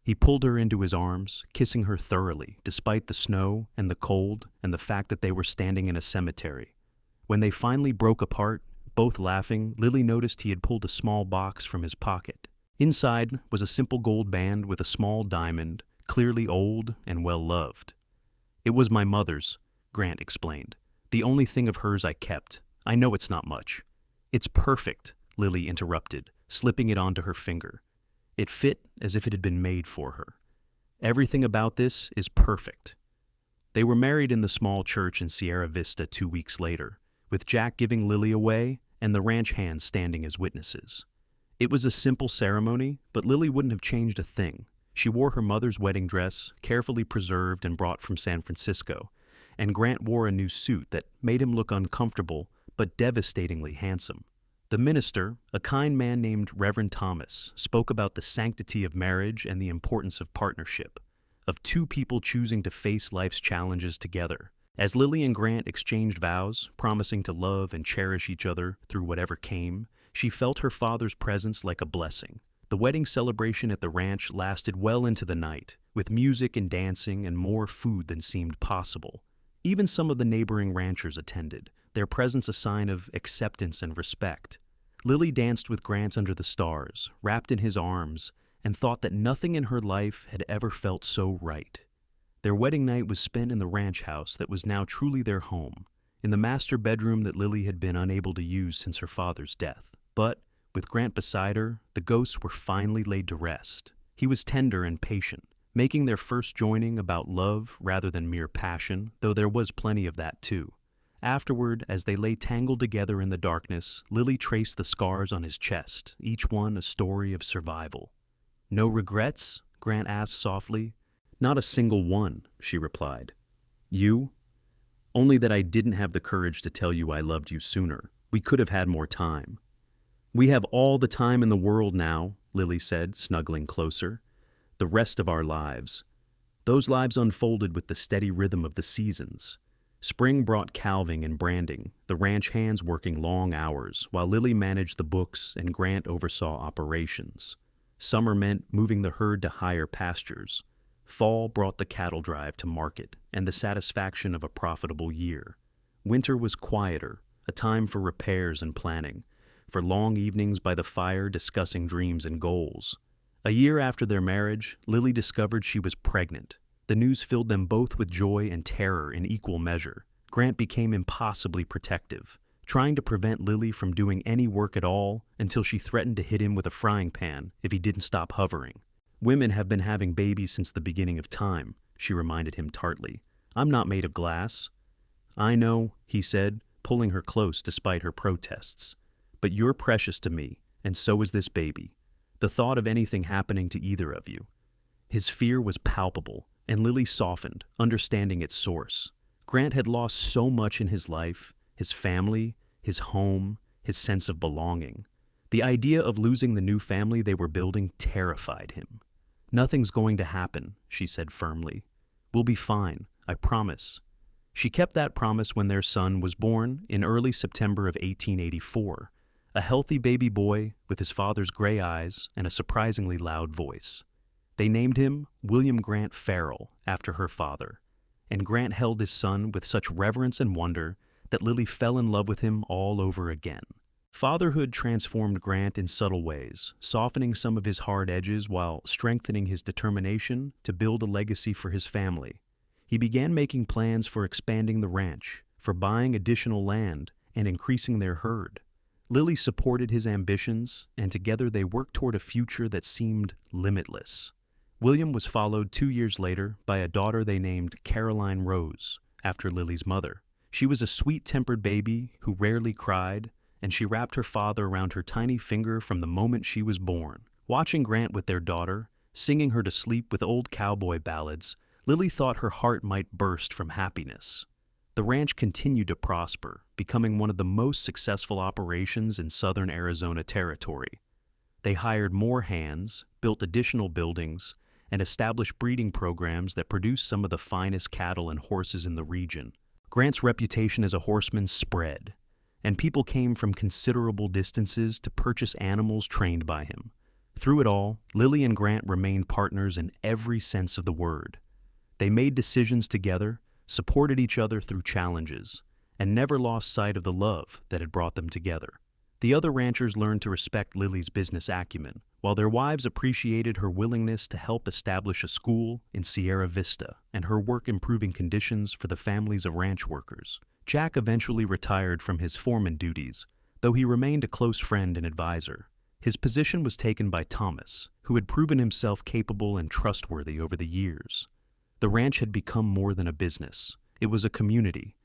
He pulled her into his arms, kissing her thoroughly, despite the snow and the cold and the fact that they were standing in a cemetery. When they finally broke apart, both laughing, Lily noticed he had pulled a small box from his pocket. Inside was a simple gold band with a small diamond, clearly old and well-loved. "It was my mother's," Grant explained. "The only thing of hers I kept. I know it's not much." "It's perfect," Lily interrupted, slipping it onto her finger. It fit as if it had been made for her. "Everything about this is perfect." They were married in the small church in Sierra Vista 2 weeks later, with Jack giving Lily away and the ranch hands standing as witnesses. It was a simple ceremony, but Lily wouldn't have changed a thing. She wore her mother's wedding dress, carefully preserved and brought from San Francisco, and Grant wore a new suit that made him look uncomfortable but devastatingly handsome. The minister, a kind man named Reverend Thomas, spoke about the sanctity of marriage and the importance of partnership, of two people choosing to face life's challenges together. As Lily and Grant exchanged vows, promising to love and cherish each other through whatever came, she felt her father's presence like a blessing. The wedding celebration at the ranch lasted well into the night, with music and dancing and more food than seemed possible. Even some of the neighboring ranchers attended, their presence a sign of acceptance and respect. Lily danced with Grant under the stars, wrapped in his arms, and thought that nothing in her life had ever felt so right. Their wedding night was spent in the ranch house that was now truly their home, in the master bedroom that Lily had been unable to use since her father's death. But, with Grant beside her, the ghosts were finally laid to rest. He was tender and patient, making their first joining about love rather than mere passion, though there was plenty of that too. Afterward, as they lay tangled together in the darkness, Lily traced the scars on his chest, each one a story of survival. "No regrets?" Grant asked softly. "Not a single one," she replied. "You? Only that I didn't have the courage to tell you I loved you sooner. We could have had more time." "We have all the time in the world now," Lily said, snuggling closer. "The rest of our lives." Those lives unfolded with the steady rhythm of the seasons. Spring brought calving and branding, the ranch hands working long hours, while Lily managed the books and Grant oversaw operations. Summer meant moving the herd to higher pastures. Fall brought the cattle drive to market and the satisfaction of a profitable year. Winter was quieter, a time for repairs and planning, for long evenings by the fire discussing dreams and goals. A year after their marriage, Lily discovered she was pregnant. The news filled them both with joy and terror in equal measure. Grant became impossibly protective, trying to prevent Lily from doing any work at all until she threatened to hit him with a frying pan if he didn't stop hovering. "Women have been having babies since the beginning of time," she reminded him tartly. "I'm not made of glass." "I know," he said, pulling her close despite her protests. "But you're precious to me, and so is this baby. The thought of anything happening to either of you." His fear was palpable, and Lily softened, understanding its source. Grant had lost so much in his life, his family, his home, his sense of belonging. The idea of losing the new family they were building terrified him. "Nothing's going to happen," she said firmly. "We'll be fine, I promise." She kept that promise when their son was born in early September of 1884, a healthy baby boy with his father's gray eyes and a surprisingly loud voice. They named him William Grant Farrell after her father, and Grant held his son with such reverence and wonder that Lily fell in love with him all over again. Fatherhood transformed Grant in subtle ways, softening some of his hard edges while strengthening his determination to build a legacy for his family. He began making plans for expanding the ranch, for buying additional land, and increasing their herd. Lily supported his ambitions, and together they worked toward a future that seemed limitless. William was followed 2 years later by a daughter they named Caroline Rose, after Lily's mother. She was a sweet-tempered baby who rarely cried, and she wrapped her father around her tiny finger from the moment she was born. Watching Grant with their daughter, singing her to sleep with old cowboy ballads, Lily thought her heart might burst from happiness. The ranch continued to prosper, becoming one of the most successful operations in southern Arizona territory. They hired more hands, built additional buildings, and established breeding programs that produced some of the finest cattle and horses in the region. Grant's reputation as a horseman spread, and people came from considerable distances to purchase animals trained by him. Through it all, Lily and Grant remained partners in every sense of the word. They made decisions together, supported each other through challenges, and never lost sight of the love that had brought them together. The other ranchers learned to respect Lily's business acumen, while their wives appreciated her willingness to help establish a school in Sierra Vista and her work improving conditions for the families of ranch workers. Jack eventually retired from his foreman duties, though he remained a close friend and advisor. His position was taken by Thomas, who had proven himself capable and trustworthy over the years. The ranch had become more than a business. It was a community,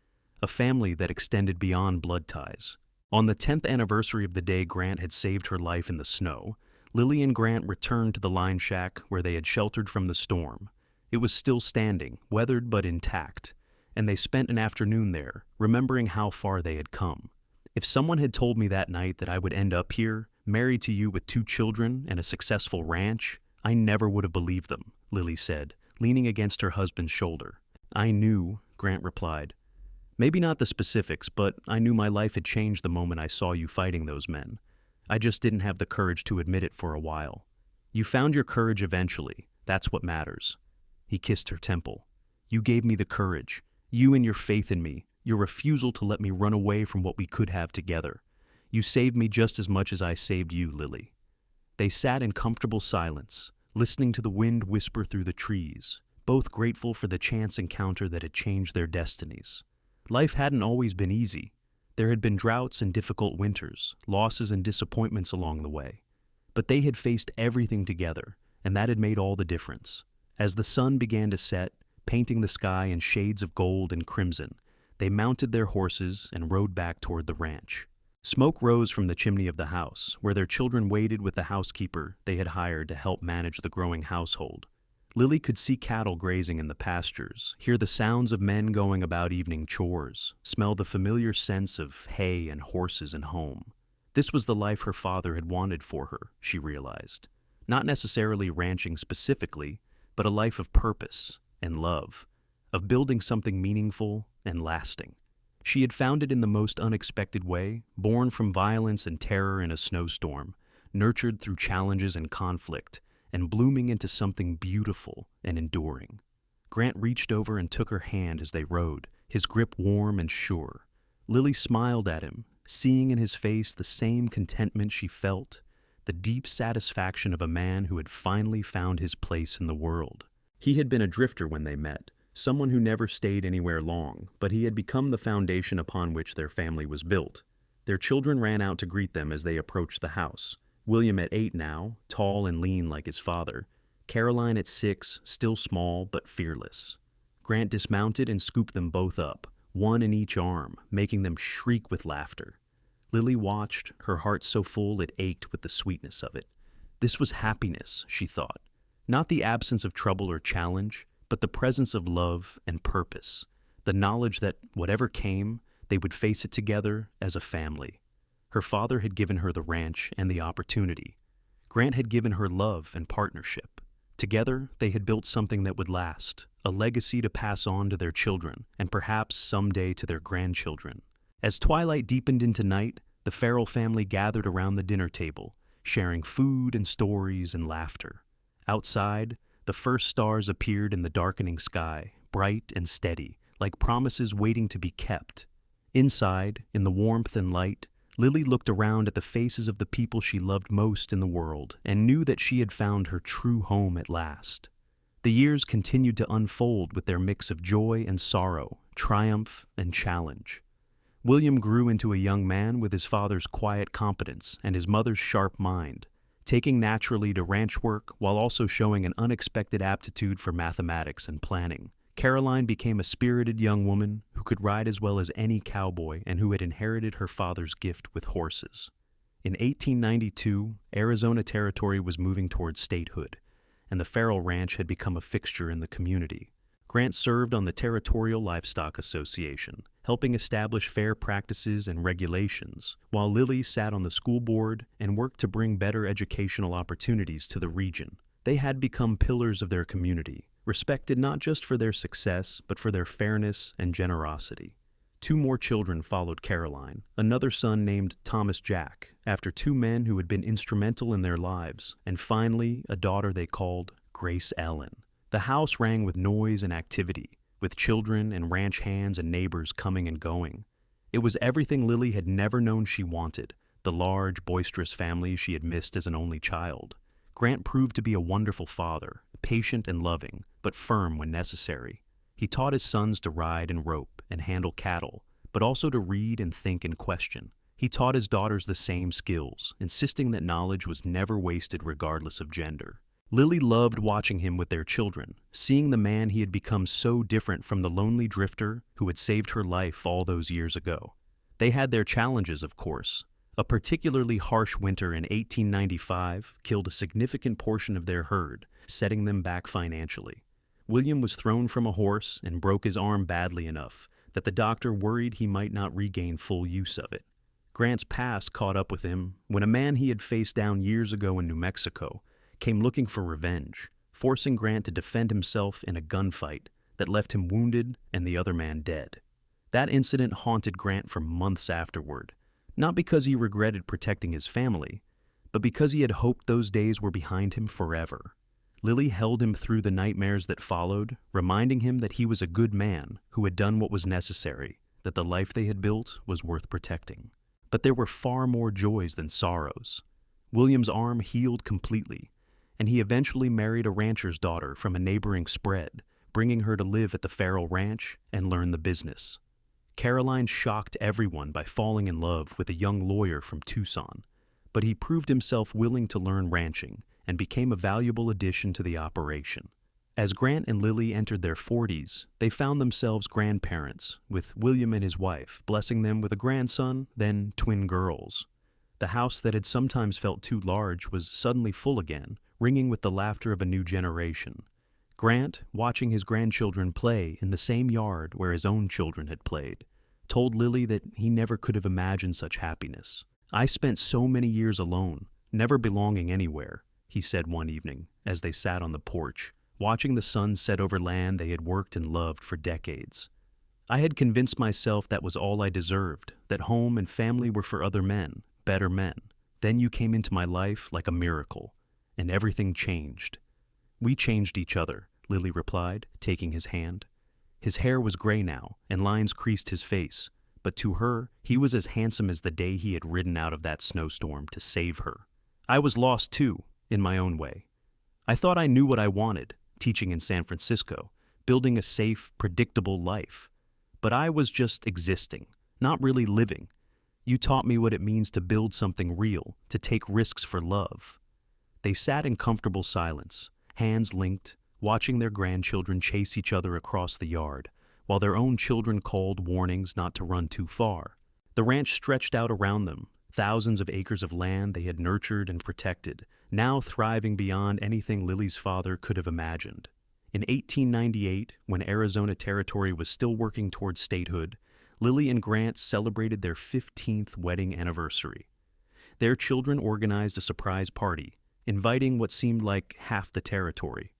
a family that extended beyond blood ties. On the 10th anniversary of the day Grant had saved her life in the snow, Lily and Grant returned to the line shack where they had sheltered from the storm. It was still standing, weathered but intact, and they spent an afternoon there, remembering how far they had come. "If someone had told me that night that I would end up here, married to you with 2 children and a successful ranch, I never would have believed them," Lily said, leaning against her husband's shoulder. "I knew," Grant replied. "Maybe not the specifics, but I knew my life had changed the moment I saw you fighting those men. I just didn't have the courage to admit it for a while. You found your courage eventually. That's what matters." He kissed her temple. "You gave me the courage. You and your faith in me, your refusal to let me run away from what we could have together. You saved me just as much as I saved you, Lily." They sat in comfortable silence, listening to the wind whisper through the trees, both grateful for the chance encounter that had changed their destinies. Life hadn't always been easy. There had been droughts and difficult winters, losses and disappointments along the way. But they had faced everything together, and that had made all the difference. As the sun began to set, painting the sky in shades of gold and crimson, they mounted their horses and rode back toward the ranch. Smoke rose from the chimney of the house, where their children waited with the housekeeper they had hired to help manage the growing household. Lily could see cattle grazing in the pastures, hear the sounds of men going about evening chores, smell the familiar scents of hay and horses and home. This was the life her father had wanted for her, she realized. Not necessarily ranching specifically, but a life of purpose and love, of building something meaningful and lasting. She had found it in the most unexpected way, born from violence and terror in a snowstorm, nurtured through challenges and conflict, and blooming into something beautiful and enduring. Grant reached over and took her hand as they rode, his grip warm and sure. Lily smiled at him, seeing in his face the same contentment she felt, the deep satisfaction of a man who had finally found his place in the world. He had been a drifter when they met, someone who never stayed anywhere long, but he had become the foundation upon which their family was built. Their children ran out to greet them as they approached the house. William at 8 now, tall and lean like his father. Caroline at 6, still small but fearless. Grant dismounted and scooped them both up, one in each arm, making them shriek with laughter. Lily watched, her heart so full it ached with the sweetness of it. This was happiness, she thought. Not the absence of trouble or challenge, but the presence of love and purpose, the knowledge that whatever came, they would face it together as a family. Her father had given her the ranch and the opportunity. Grant had given her love and partnership. Together, they had built something that would last, a legacy to pass on to their children, and perhaps someday to their grandchildren. As twilight deepened into night, the Farrell family gathered around the dinner table, sharing food and stories and laughter. Outside, the first stars appeared in the darkening sky, bright and steady, like promises waiting to be kept. Inside, in the warmth and light, Lily looked around at the faces of the people she loved most in the world and knew that she had found her true home at last. The years continued to unfold with their mix of joy and sorrow, triumph and challenge. William grew into a young man with his father's quiet competence and his mother's sharp mind, taking naturally to ranch work while also showing an unexpected aptitude for mathematics and planning. Caroline became a spirited young woman who could ride as well as any cowboy and who had inherited her father's gift with horses. In 1892, Arizona Territory was moving towards statehood, and the Farrell Ranch had become a fixture in the community. Grant served on the Territorial Livestock Association, helping establish fair practices and regulations, while Lily sat on the school board and worked to bring better educational opportunities to the region. They had become pillars of their community, respected not just for their success, but for their fairness and generosity. 2 more children followed Caroline, another son named Thomas Jack, after 2 men who had been instrumental in their lives, and finally a daughter they called Grace Ellen. The house rang with noise and activity, with children and ranch hands and neighbors coming and going. It was everything Lily had never known she wanted, the large, boisterous family she had missed as an only child. Grant proved to be a wonderful father, patient and loving, but firm when necessary. He taught his sons to ride and rope and handle cattle, but also to read and think and question. He taught his daughters the same skills, insisting that knowledge was never wasted regardless of gender. Lily loved watching him with their children, seeing the man he had become so different from the lonely drifter who had saved her life all those years ago. They had their challenges, of course. A particularly harsh winter in 1895 killed a significant portion of their herd, setting them back financially. William was thrown from a horse and broke his arm badly enough that the doctor worried he might not regain full use of it. Grant's past caught up with him when a man he had faced down years ago in New Mexico came looking for revenge, forcing Grant to defend himself in a gunfight that left him wounded and the other man dead. That incident haunted Grant for months afterward, not because he regretted protecting his family, but because he had hoped those days were behind him forever. Lily held him through the nightmares that followed, reminding him that he was a good man who had done what was necessary, that the life they had built was worth protecting. But there were far more joys than sorrows. William's arm healed completely, and he eventually married a rancher's daughter from a neighboring spread, bringing her to live at the Farrell Ranch and learn the business. Caroline shocked everyone by falling in love with a young lawyer from Tucson, but he proved himself willing to learn ranching and became a valuable addition to the operation. As Grant and Lily entered their 40s, they found themselves grandparents, with William and his wife blessing them with a grandson, then twin girls. The house that had sometimes felt too large was suddenly full again, ringing with the laughter of a new generation. Grant, watching his grandchildren play in the same yard where his own children had played, told Lily that he never could have imagined such happiness. "I spent so many years alone, never belonging anywhere," he said one evening as they sat on the porch, watching the sun set over land they had worked and loved for decades. "I had convinced myself that was all I deserved, that home and family were for other men, better men. Then you came into my life like a miracle, and everything changed." "We changed each other," Lily replied, taking his hand. His hair was gray now, and lines creased his face, but to her, he was as handsome as the day he had ridden out of that snowstorm to save her. "I was lost too, in my own way. I thought I knew what I wanted, teaching in San Francisco, building a safe, predictable life. But I was just existing, not really living. You taught me what it means to build something real, to take risks for love." They sat in comfortable silence, hands linked, watching their grandchildren chase each other across the yard, while their own children called warnings not to run too far. The ranch stretched out around them, thousands of acres of land they had nurtured and protected, now thriving beyond anything Lily's father could have imagined. In 1898, when Arizona Territory was still working towards statehood, Lily and Grant celebrated their 15th wedding anniversary. Their children organized a surprise party, inviting what seemed like half the territory.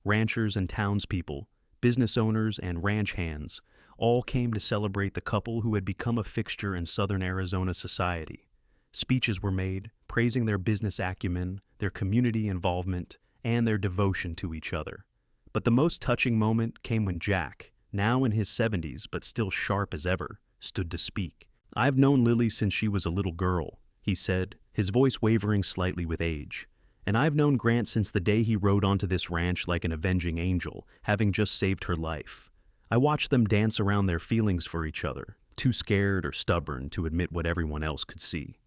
Ranchers and townspeople, business owners and ranch hands, all came to celebrate the couple who had become a fixture in southern Arizona society. Speeches were made, praising their business acumen, their community involvement, and their devotion to each other. But the most touching moment came when Jack, now in his 70s but still sharp as ever, stood to speak. "I've known Lily since she was a little girl," he said, his voice wavering slightly with age. "And I've known Grant since the day he rode onto this ranch like an avenging angel, having just saved her life. I watched them dance around their feelings for each other, too scared or stubborn to admit what everyone else could see.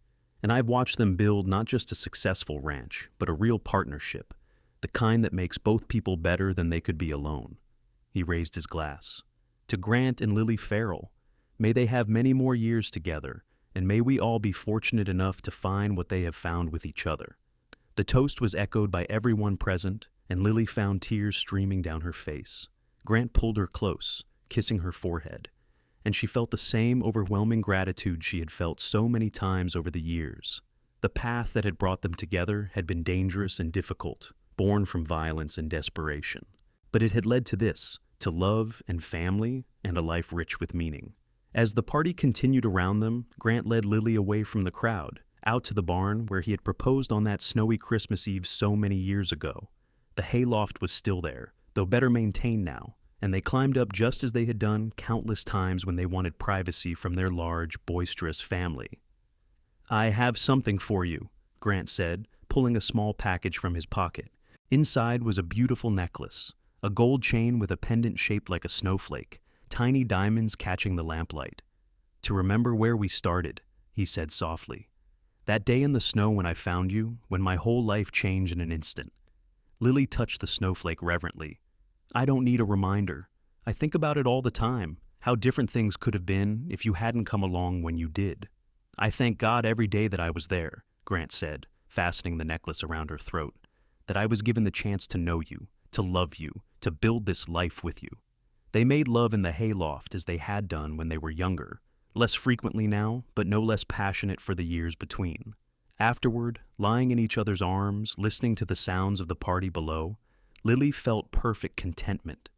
And I've watched them build not just a successful ranch, but a real partnership, the kind that makes both people better than they could be alone." He raised his glass. "To Grant and Lily Farrell, may they have many more years together, and may we all be fortunate enough to find what they have found with each other." The toast was echoed by everyone present, and Lily found tears streaming down her face. Grant pulled her close, kissing her forehead, and she felt the same overwhelming gratitude she had felt so many times over the years. The path that had brought them together had been dangerous and difficult, born from violence and desperation. But it had led to this, to love and family and a life rich with meaning. As the party continued around them, Grant led Lily away from the crowd, out to the barn where he had proposed on that snowy Christmas Eve so many years ago. The hayloft was still there, though better maintained now, and they climbed up just as they had done countless times when they wanted privacy from their large, boisterous family. "I have something for you," Grant said, pulling a small package from his pocket. Inside was a beautiful necklace, a gold chain with a pendant shaped like a snowflake, tiny diamonds catching the lamplight. "To remember where we started," he said softly. "That day in the snow when I found you, when my whole life changed in an instant." Lily touched the snowflake reverently. "I don't need a reminder. I think about it all the time, how different things could have been if you hadn't come along when you did. I thank God every day that I was there," Grant said, fastening the necklace around her throat, "that I was given the chance to know you, to love you, to build this life with you." They made love in the hayloft as they had done when they were younger, less frequently now, but no less passionate for the years between. Afterward, lying in each other's arms, listening to the sounds of the party below, Lily felt perfect contentment.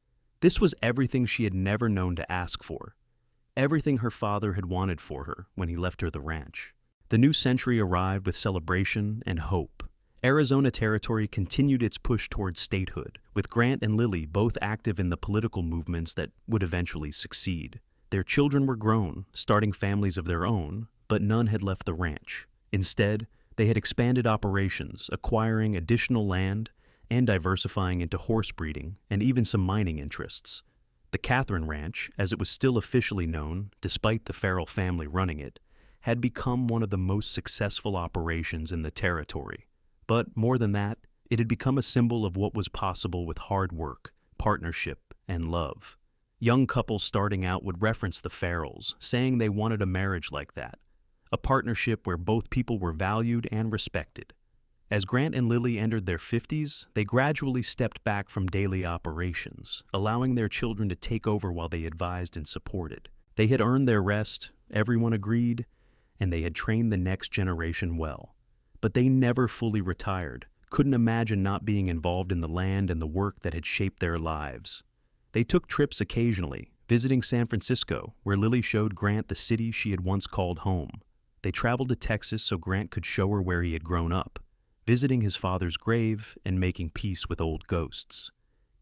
This was everything she had never known to ask for, everything her father had wanted for her when he left her the ranch. The new century arrived with celebration and hope. Arizona Territory continued its push towards statehood, with Grant and Lily both active in the political movements that would eventually succeed. Their children were grown, starting families of their own, but none had left the ranch. Instead, they had expanded operations, acquiring additional land and diversifying into horse breeding and even some mining interests. The Catherine Ranch, as it was still officially known, despite the Farrell family running it, had become one of the most successful operations in the territory. But more than that, it had become a symbol of what was possible with hard work, partnership, and love. Young couples starting out would reference the Farrells, saying they wanted a marriage like that, a partnership where both people were valued and respected. As Grant and Lily entered their 50s, they gradually stepped back from daily operations, allowing their children to take over while they advised and supported. They had earned their rest, everyone agreed, and they had trained the next generation well. But they never fully retired, couldn't imagine not being involved in the land and the work that had shaped their lives. They took trips occasionally, visiting San Francisco, where Lily showed Grant the city she had once called home. They traveled to Texas so Grant could show her where he had grown up, visiting his father's grave and making peace with old ghosts.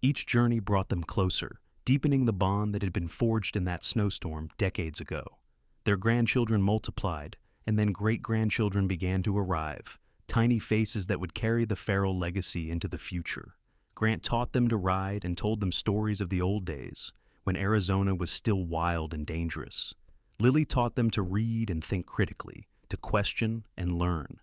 Each journey brought them closer, deepening the bond that had been forged in that snowstorm decades ago. Their grandchildren multiplied, and then great-grandchildren began to arrive, tiny faces that would carry the Farrell legacy into the future. Grant taught them to ride and told them stories of the old days, when Arizona was still wild and dangerous. Lily taught them to read and think critically, to question and learn.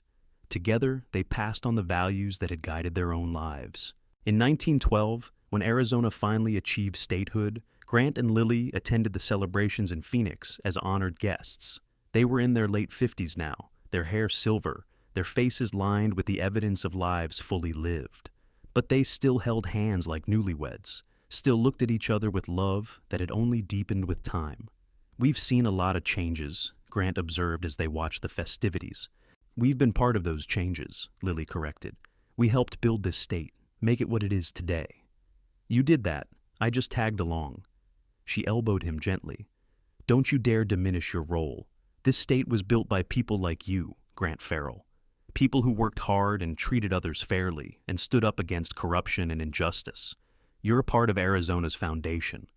Together, they passed on the values that had guided their own lives. In 1912, when Arizona finally achieved statehood, Grant and Lily attended the celebrations in Phoenix as honored guests. They were in their late 50s now, their hair silver, their faces lined with the evidence of lives fully lived. But they still held hands like newlyweds, still looked at each other with love that had only deepened with time. "We've seen a lot of changes," Grant observed as they watched the festivities. "We've been part of those changes," Lily corrected. We helped build this state, make it what it is today. You did that. I just tagged along." She elbowed him gently. "Don't you dare diminish your role. This state was built by people like you, Grant Farrell. People who worked hard and treated others fairly and stood up against corruption and injustice. You're a part of Arizona's foundation."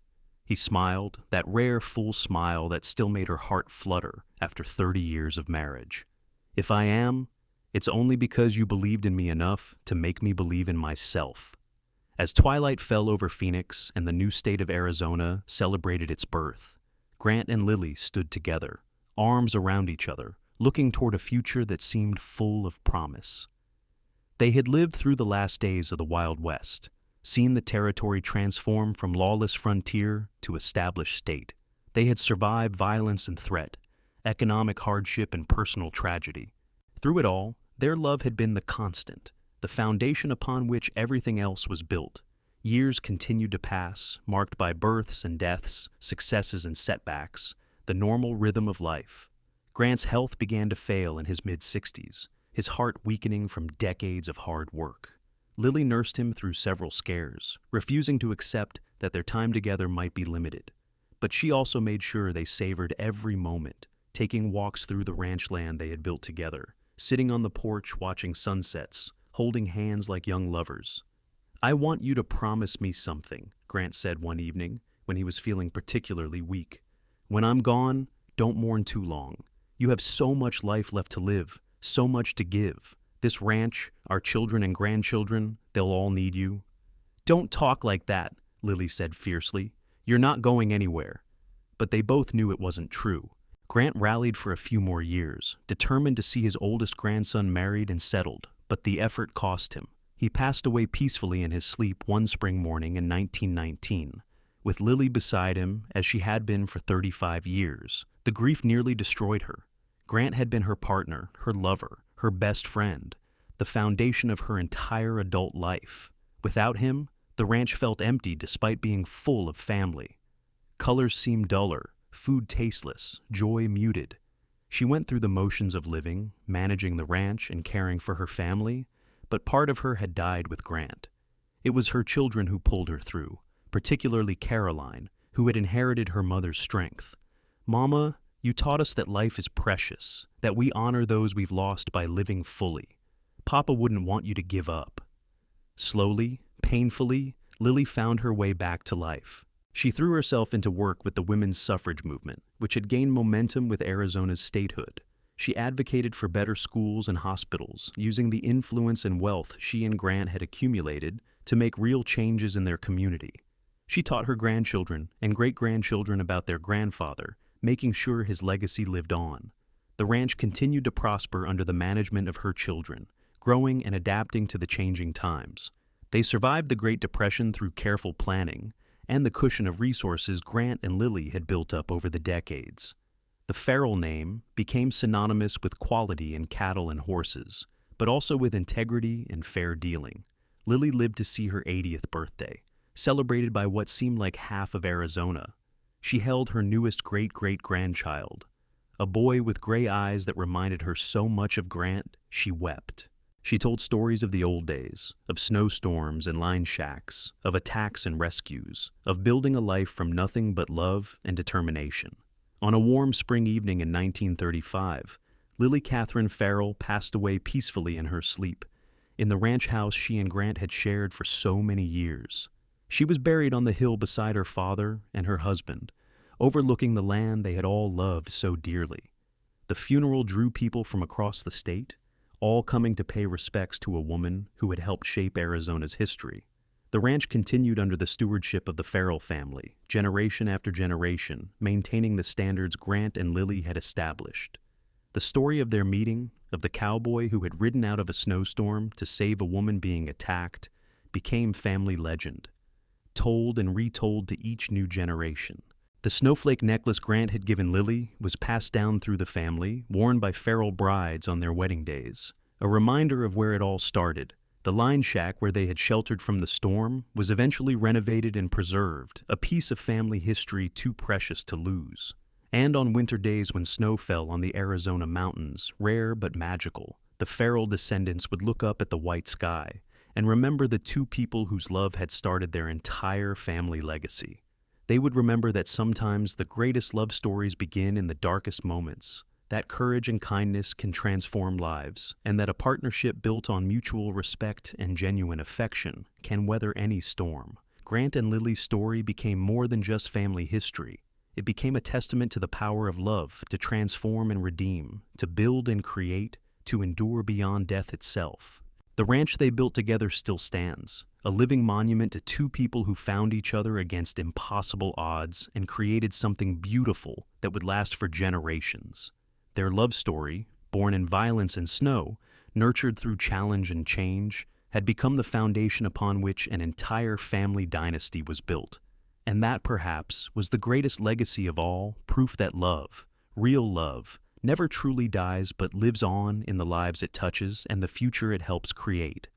He smiled, that rare, full smile that still made her heart flutter after 30 years of marriage. "If I am, it's only because you believed in me enough to make me believe in myself." As twilight fell over Phoenix and the new state of Arizona celebrated its birth, Grant and Lily stood together, arms around each other, looking toward a future that seemed full of promise. They had lived through the last days of the Wild West, seen the territory transform from lawless frontier to established state. They had survived violence and threat, economic hardship and personal tragedy. Through it all, their love had been the constant, the foundation upon which everything else was built. Years continued to pass, marked by births and deaths, successes and setbacks, the normal rhythm of life. Grant's health began to fail in his mid-60s, his heart weakening from decades of hard work. Lily nursed him through several scares, refusing to accept that their time together might be limited. But she also made sure they savored every moment, taking walks through the ranch land they had built together, sitting on the porch watching sunsets, holding hands like young lovers. "I want you to promise me something," Grant said one evening when he was feeling particularly weak. "When I'm gone, don't mourn too long. You have so much life left to live, so much to give. This ranch, our children and grandchildren, they'll all need you." "Don't talk like that," Lily said fiercely. "You're not going anywhere." But they both knew it wasn't true. Grant rallied for a few more years, determined to see his oldest grandson married and settled, but the effort cost him. He passed away peacefully in his sleep one spring morning in 1919, with Lily beside him as she had been for 35 years. The grief nearly destroyed her. Grant had been her partner, her lover, her best friend, the foundation of her entire adult life. Without him, the ranch felt empty despite being full of family. Colors seemed duller, food tasteless, joy muted. She went through the motions of living, managing the ranch and caring for her family, but part of her had died with Grant. It was her children who pulled her through, particularly Caroline, who had inherited her mother's strength. "Mama, you taught us that life is precious, that we honor those we've lost by living fully. Papa wouldn't want you to give up." Slowly, painfully, Lily found her way back to life. She threw herself into work with the women's suffrage movement, which had gained momentum with Arizona's statehood. She advocated for better schools and hospitals, using the influence and wealth she and Grant had accumulated to make real changes in their community. She taught her grandchildren and great-grandchildren about their grandfather, making sure his legacy lived on. The ranch continued to prosper under the management of her children, growing and adapting to the changing times. They survived the Great Depression through careful planning and the cushion of resources Grant and Lily had built up over the decades. The Farrell name became synonymous with quality in cattle and horses, but also with integrity and fair dealing. Lily lived to see her 80th birthday, celebrated by what seemed like half of Arizona. She held her newest great-great-grandchild. A boy with gray eyes that reminded her so much of Grant, she wept. She told stories of the old days, of snowstorms and line shacks, of attacks and rescues, of building a life from nothing but love and determination. On a warm spring evening in 1935, Lily Catherine Farrell passed away peacefully in her sleep, in the ranch house she and Grant had shared for so many years. She was buried on the hill beside her father and her husband, overlooking the land they had all loved so dearly. The funeral drew people from across the state, all coming to pay respects to a woman who had helped shape Arizona's history. The ranch continued under the stewardship of the Farrell family, generation after generation, maintaining the standards Grant and Lily had established. The story of their meeting, of the cowboy who had ridden out of a snowstorm to save a woman being attacked, became family legend, told and retold to each new generation. The snowflake necklace Grant had given Lily was passed down through the family, worn by Farrell brides on their wedding days, a reminder of where it all started. The line shack where they had sheltered from the storm was eventually renovated and preserved, a piece of family history too precious to lose. And on winter days when snow fell on the Arizona mountains, rare but magical, the Farrell descendants would look up at the white sky and remember the two people whose love had started their entire family legacy. They would remember that sometimes the greatest love stories begin in the darkest moments, that courage and kindness can transform lives, and that a partnership built on mutual respect and genuine affection can weather any storm. Grant and Lily's story became more than just family history. It became a testament to the power of love to transform and redeem, to build and create, to endure beyond death itself. The ranch they built together still stands, a living monument to two people who found each other against impossible odds and created something beautiful that would last for generations. Their love story, born in violence and snow, nurtured through challenge and change, had become the foundation upon which an entire family dynasty was built. And that, perhaps, was the greatest legacy of all, proof that love, real love, never truly dies but lives on in the lives it touches and the future it helps create.